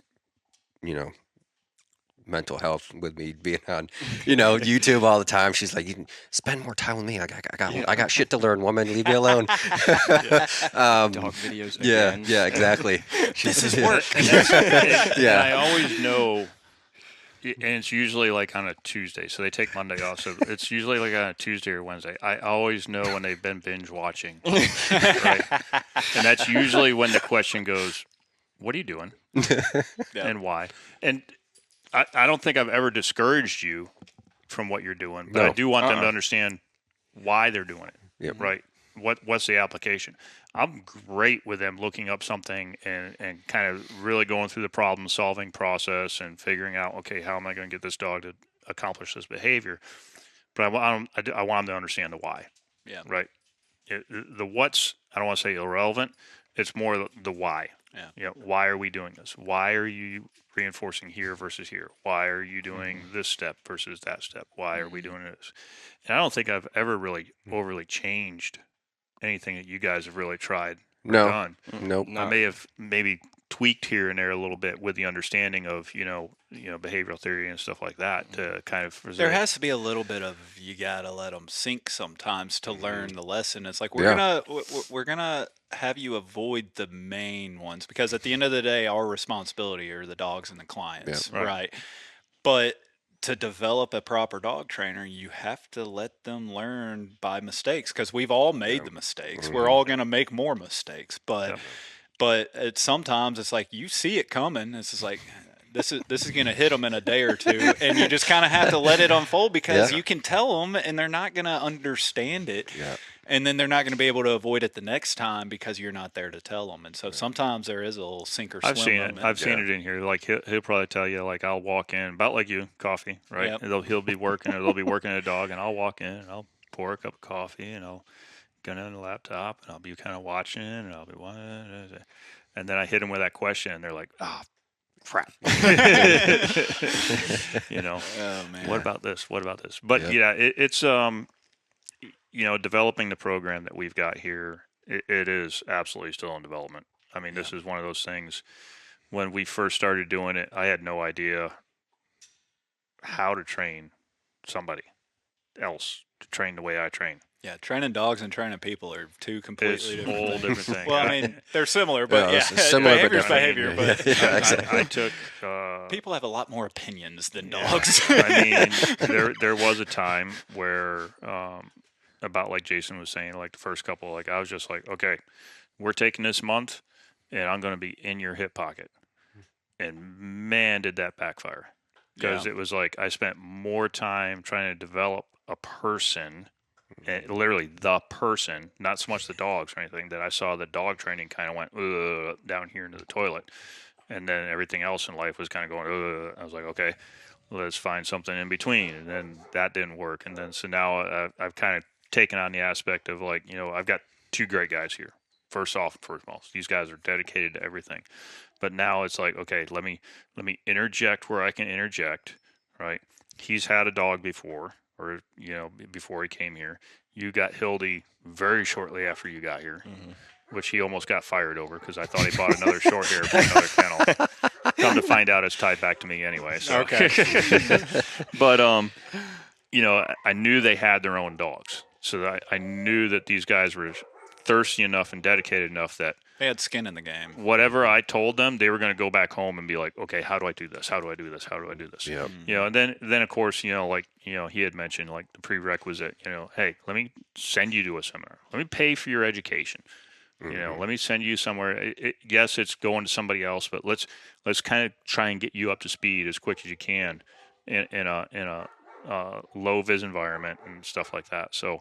mental health with me being on, YouTube all the time. She's like, you can spend more time with me. I got shit to learn, woman. Leave me alone. Dog videos again. Yeah, exactly. This is work. And I always know, and it's usually like on a Tuesday, so they take Monday off. So it's usually like on a Tuesday or Wednesday. I always know when they've been binge watching, right? And that's usually when the question goes, "What are you doing, and why?" And I don't think I've ever discouraged you from what you're doing, but I do want them to understand why they're doing it. Yep. Right? What's the application? I'm great with them looking up something and kind of really going through the problem solving process and figuring out, okay, how am I going to get this dog to accomplish this behavior? But I want them to understand the why. Yeah. Right. The what's, I don't want to say irrelevant. It's more the why. Yeah. Why are we doing this? Why are you reinforcing here versus here? Why are you doing this step versus that step? Why are we doing this? And I don't think I've ever really overly changed anything that you guys have really tried or done. Nope. I may have maybe tweaked here and there a little bit with the understanding of behavioral theory and stuff like that to kind of There has to be a little bit of, you gotta let them sink sometimes to learn the lesson. It's like we're gonna have you avoid the main ones, because at the end of the day, our responsibility are the dogs and the clients, right? But to develop a proper dog trainer, you have to let them learn by mistakes, because we've all made the mistakes. We're all gonna make more mistakes, but sometimes it's like you see it coming. It's just like, this is going to hit them in a day or two, and you just kind of have to let it unfold, because you can tell them and they're not going to understand it, and then they're not going to be able to avoid it the next time because you're not there to tell them. And so sometimes there is a little sink or swim. I've seen it in here. Like he'll probably tell you, like, I'll walk in about like you, coffee, right? Yep. And he'll be working, or they'll be working a dog, and I'll walk in and I'll pour a cup of coffee and I'll get on the laptop and I'll be kind of watching and I'll be and then I hit them with that question and they're like, crap. Oh, man. What about this? What about this? But it's developing the program that we've got here, it is absolutely still in development. I mean, this is one of those things. When we first started doing it, I had no idea how to train somebody else to train the way I train. Yeah, training dogs and training people are two completely different things. Different thing. Well, I mean, they're similar, but similar behavior's but behavior. But I took. People have a lot more opinions than dogs. I mean, there was a time where, about like Jason was saying, like the first couple, like I was just like, okay, we're taking this month, and I'm going to be in your hip pocket, and man, did that backfire, because it was like I spent more time trying to develop a person. And literally the person, not so much the dogs or anything, that I saw the dog training kind of went down here into the toilet. And then everything else in life was kind of going, I was like, okay, let's find something in between. And then that didn't work. And then so now I've kind of taken on the aspect of like, I've got two great guys here. First off, foremost, these guys are dedicated to everything. But now it's like, okay, let me interject where I can interject, right? He's had a dog before. Or, before he came here. You got Hildy very shortly after you got here, which he almost got fired over because I thought he bought another short hair from another kennel. Come to find out, it's tied back to me anyway. So. Okay. But, I knew they had their own dogs. So I knew that these guys were thirsty enough and dedicated enough that they had skin in the game. Whatever I told them, they were going to go back home and be like, okay, how do I do this? How do I do this? How do I do this? Yep. And then of course, he had mentioned like the prerequisite, hey, let me send you to a seminar. Let me pay for your education. Let me send you somewhere. Yes, it's going to somebody else, but let's kind of try and get you up to speed as quick as you can in a low vis environment and stuff like that. So,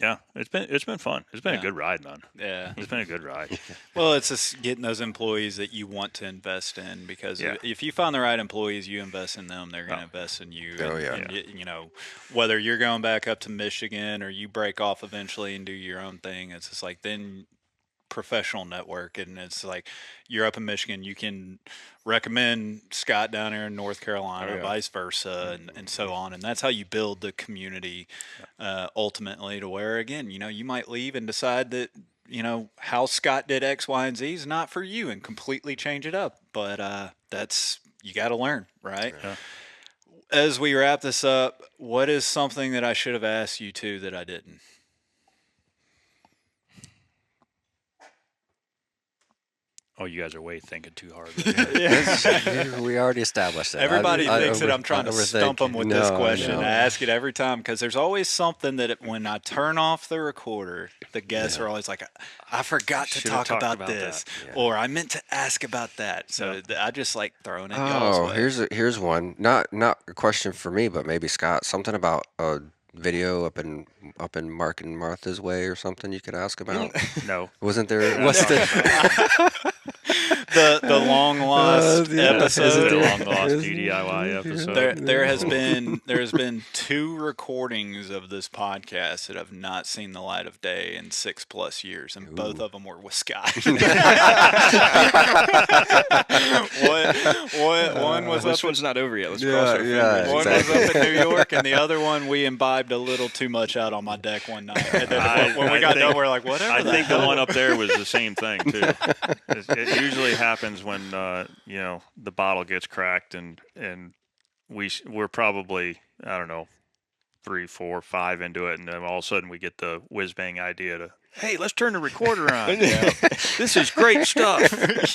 yeah, it's been fun. It's been a good ride, man. Yeah, it's been a good ride. Well, it's just getting those employees that you want to invest in, because if you find the right employees, you invest in them, they're going to invest in you. And, whether you're going back up to Michigan or you break off eventually and do your own thing, it's just like then professional network, and it's like you're up in Michigan, you can recommend Scott down there in North Carolina, vice versa, and so on. And that's how you build the community ultimately, to where, again, you might leave and decide that, how Scott did X, Y, and Z is not for you, and completely change it up. But that's, you got to learn, right? Yeah. As we wrap this up, what is something that I should have asked you two that I didn't? Oh, you guys are way thinking too hard. We already established that. Everybody thinks that I'm trying to stump them with this question. I ask it every time, because there's always something that when I turn off the recorder, the guests are always like, I forgot to talk about this, or I meant to ask about that. So I just like throwing it. Oh, here's one. Not a question for me, but maybe Scott. Something about a video up in Mark and Martha's way or something you could ask about. No, wasn't there? the long lost episode. The long lost DIY episode. There has been 2 recordings of this podcast that have not seen the light of day in 6+ years, and both of them were with Scott. One was This up. one's not over yet. Let's cross our fingers. One was up in New York, and the other one we imbibed a little too much out on my deck one night. And then when we got done, we're like, whatever. I think the one up there was the same thing too. It usually happens when the bottle gets cracked and we're probably, I don't know, 3, 4, 5 into it, and then all of a sudden we get the whiz bang idea to, hey, let's turn the recorder on. This is great stuff. And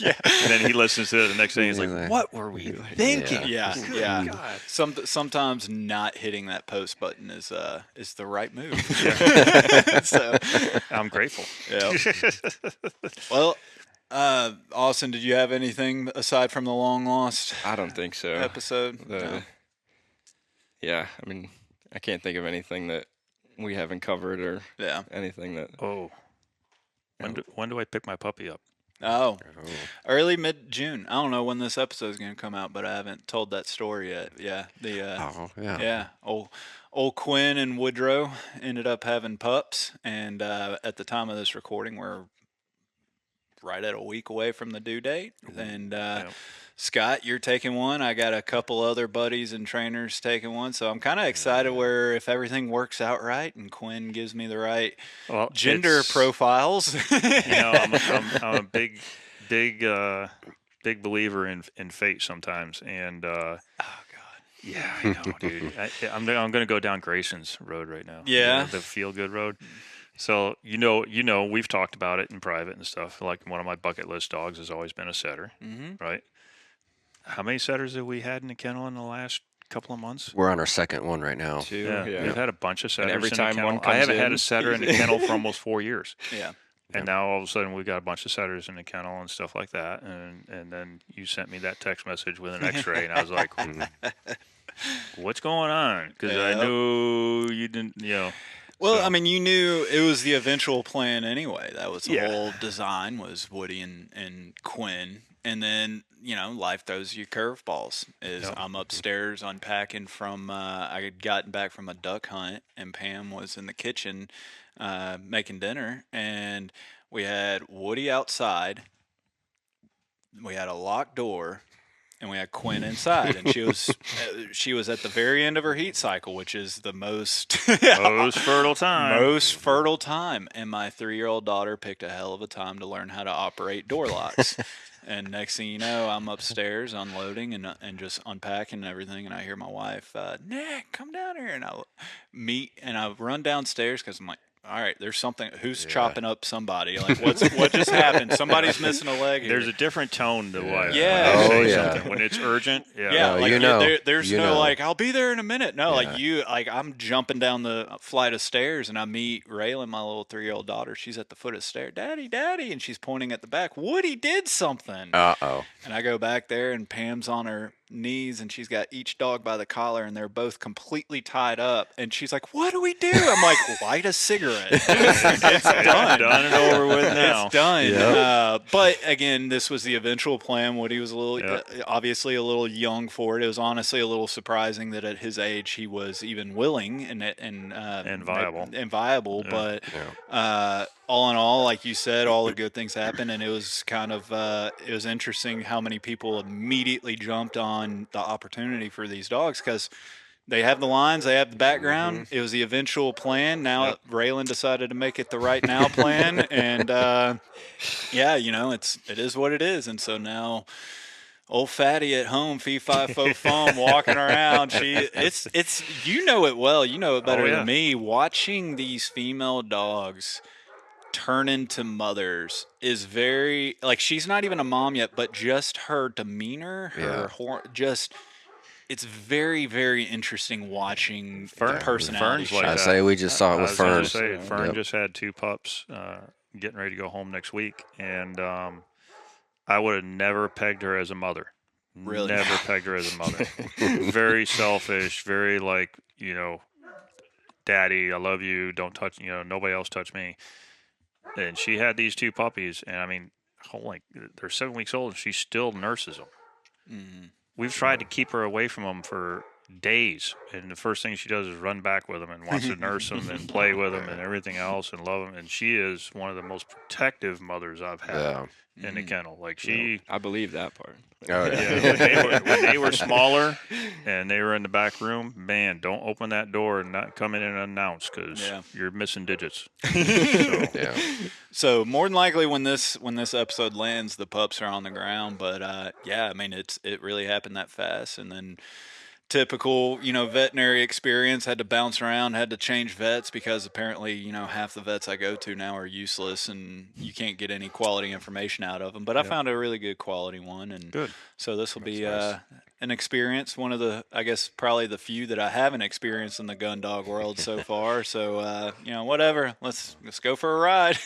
then he listens to it the next day. He's like, what were we thinking? Yeah. God. Sometimes not hitting that post button is the right move. So I'm grateful. Yeah. Well, Austin, did you have anything aside from the long lost? I don't think so. Episode. No. Yeah, I mean, I can't think of anything that we haven't covered or anything that. Oh, when do I pick my puppy up? Oh, early mid-June. I don't know when this episode is going to come out, but I haven't told that story yet. Yeah. Old Quinn and Woodrow ended up having pups, and at the time of this recording, we're right at a week away from the due date. And Scott, you're taking one. I got a couple other buddies and trainers taking one, so I'm kind of excited where if everything works out right and Quinn gives me the right gender profiles. I'm a big believer in fate sometimes, and oh God, yeah, I know, dude. I'm going to go down Grayson's road right now. Yeah, the feel good road. So we've talked about it in private and stuff. Like one of my bucket list dogs has always been a setter, right? How many setters have we had in the kennel in the last couple of months? We're on our second one right now. 2. Yeah, we've had a bunch of setters. And every in time the kennel. one comes I haven't in, had a setter in the kennel for almost 4 years. Yeah. And now all of a sudden we've got a bunch of setters in the kennel and stuff like that. And then you sent me that text message with an X-ray, and I was like, what's going on? Because I knew you didn't, Well, so. I mean, you knew it was the eventual plan anyway. That was the whole design was Woody and Quinn. And then, life throws you curveballs. I'm upstairs unpacking from, I had gotten back from a duck hunt, and Pam was in the kitchen making dinner. And we had Woody outside. We had a locked door. And we had Quinn inside, and she was at the very end of her heat cycle, which is the most fertile time. Most fertile time. And my 3-year-old daughter picked a hell of a time to learn how to operate door locks. And next thing you know, I'm upstairs unloading and just unpacking and everything, and I hear my wife, Nick, come down here, and I run downstairs because I'm like, all right, there's something. Who's chopping up somebody? Like, what just happened? Somebody's missing a leg here. There's a different tone to life. Yeah. Something. When it's urgent. Yeah. There's no like, I'll be there in a minute. No, I'm jumping down the flight of stairs, and I meet Raylan, my little 3-year-old daughter. She's at the foot of the stair. Daddy, and she's pointing at the back. Woody did something. Uh-oh. And I go back there, and Pam's on her knees, and she's got each dog by the collar, and they're both completely tied up. And she's like, "What do we do?" I'm like, "Light a cigarette." It's done. Done and over with now. It's done. Yep. But again, this was the eventual plan. Woody was obviously a little young for it. It was honestly a little surprising that at his age he was even willing and viable. Yeah. But all in all, like you said, all the good things happened, and it was kind of it was interesting how many people immediately jumped on the opportunity for these dogs because they have the lines, they have the background. It was the eventual plan. Now Raylan decided to make it the right now plan, and it is what it is. And so now old Fatty at home, fee fi fo fum, walking around. It's you know it well. You know it better than me. Watching these female dogs turn into mothers is very she's not even a mom yet, but just her demeanor, her it's very, very interesting watching the personality. I say we just saw it with Fern. Fern just had 2 pups, getting ready to go home next week, and I would have never pegged her as a mother. Really? Never pegged her as a mother. Very selfish, very daddy, I love you, don't touch, nobody else touch me. And she had these 2 puppies, and I mean, they're 7 weeks old, and she still nurses them. Mm-hmm. We've tried to keep her away from them for days, and the first thing she does is run back with them and wants to nurse them and play with them and everything else and love them. And she is one of the most protective mothers I've had in the kennel. Like I believe that part. Oh, when they were smaller and they were in the back room, man, don't open that door and not come in and unannounced, because you're missing digits. So more than likely when this episode lands, the pups are on the ground. But I mean, it really happened that fast. And then typical, veterinary experience, had to bounce around, had to change vets because apparently, half the vets I go to now are useless and you can't get any quality information out of them. But I found a really good quality one. And good. So this will be an experience, one of the, I guess, probably the few that I haven't experienced in the gun dog world so far. So, whatever, let's go for a ride.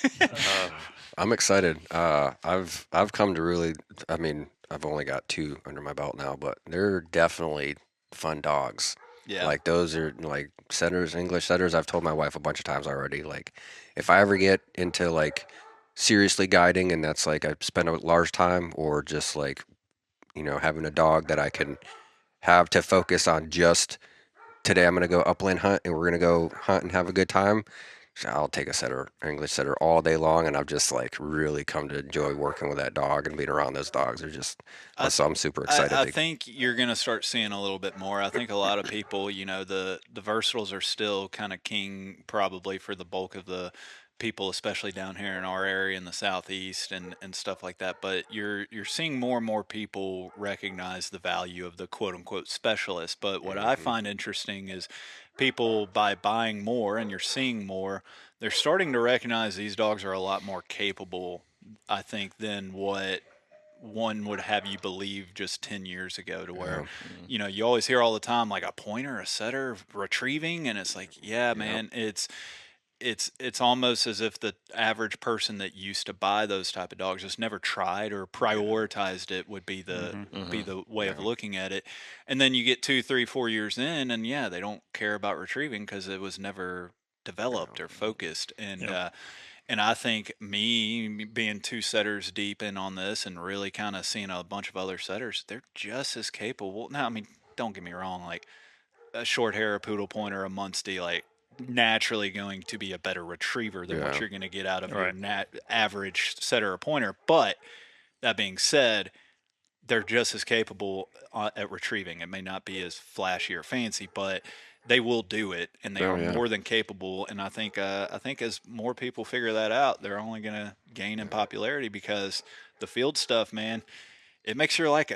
I'm excited. I've come to really, I mean, I've only got 2 under my belt now, but they're definitely fun dogs. Yeah. Like those are like setters, English setters. I've told my wife a bunch of times already. Like if I ever get into like seriously guiding, and that's like I spend a large time, or just like, having a dog that I can have to focus on just today, I'm going to go upland hunt and we're going to go hunt and have a good time. So I'll take a setter, English setter all day long, and I've just like really come to enjoy working with that dog and being around those dogs. They're just, so I'm super excited. I think you're going to start seeing a little bit more. I think a lot of people, the versatiles are still kind of king probably for the bulk of the people, especially down here in our area in the southeast and stuff like that. But you're seeing more and more people recognize the value of the quote unquote specialist. But what I find interesting is people, by buying more, and you're seeing more, they're starting to recognize these dogs are a lot more capable, I think, than what one would have you believe just 10 years ago, to where, you always hear all the time, like a pointer, a setter retrieving. And it's like, man, it's almost as if the average person that used to buy those type of dogs just never tried or prioritized it, would be the way of looking at it. And then you get 2, 3, 4 years in, and they don't care about retrieving because it was never developed or focused. And I think me being 2 setters deep in on this and really kind of seeing a bunch of other setters, they're just as capable. Now, I mean, don't get me wrong, like a short hair, a poodle pointer, a Munster, like naturally going to be a better retriever than what you're going to get out of your average setter or pointer. But that being said, they're just as capable at retrieving. It may not be as flashy or fancy, but they will do it, and they are more than capable. And I think as more people figure that out, they're only going to gain in popularity, because the field stuff, man, it makes your life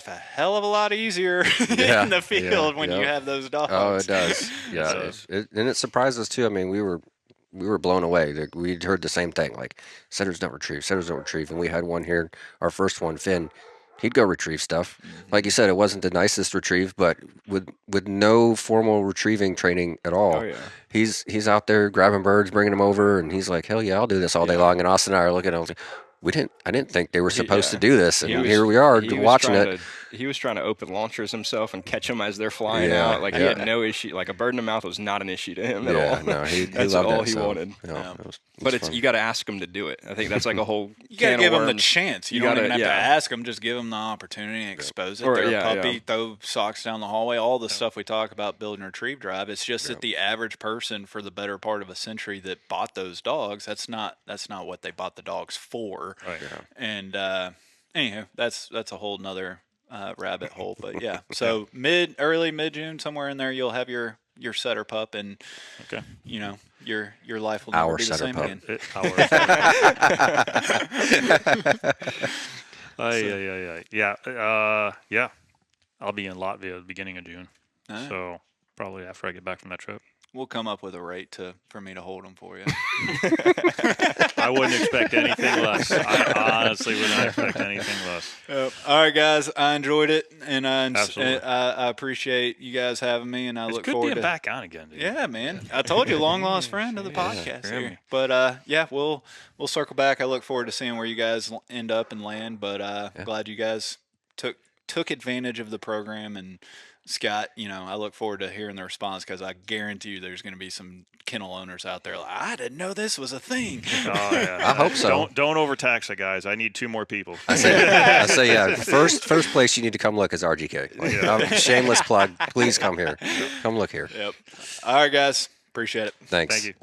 a hell of a lot easier in the field when you have those dogs. Oh, it does. Yeah, and it surprised us too. I mean, we were blown away. Like, we'd heard the same thing, like setters don't retrieve, and we had one here, our first one, Finn. He'd go retrieve stuff. Like you said, it wasn't the nicest retrieve, but with no formal retrieving training at all. Oh, yeah. He's out there grabbing birds, bringing them over, and he's like, hell yeah, I'll do this all day long. And Austin and I are looking at him, I didn't think they were supposed to do this, and here we are watching it. He was trying to open launchers himself and catch them as they're flying out. Like, he had no issue. Like, a bird in the mouth was not an issue to him at all. No, he That's loved all it, he wanted. But you got to ask him to do it. I think that's like a whole. You got to give them the chance. You don't even have to ask them. Just give them the opportunity and expose it. They're a puppy. Throw socks down the hallway. All the stuff we talk about building a retrieve drive. It's just that the average person for the better part of a century that bought those dogs, that's not what they bought the dogs for. Right. And anyhow, that's a whole nother rabbit hole. But so early mid June, somewhere in there, you'll have your setter pup, and your life will never be the same again. Yeah. I'll be in Latvia at the beginning of June, so probably after I get back from that trip. We'll come up with a rate for me to hold them for you. I wouldn't expect anything less. I honestly would not expect anything less. All right, guys. I enjoyed it, and Absolutely. I appreciate you guys having me, and I look forward to being back on again, dude. Yeah, man. I told you, long lost friend of the podcast here. But we'll circle back. I look forward to seeing where you guys end up and land. But glad you guys took advantage of the program and Scott, I look forward to hearing the response because I guarantee you there's going to be some kennel owners out there like, I didn't know this was a thing. Oh, yeah. I hope so. Don't overtax it, guys. I need 2 more people. I say, yeah. First place you need to come look is RGK. Shameless plug. Please come here. Come look here. Yep. All right, guys. Appreciate it. Thanks. Thank you.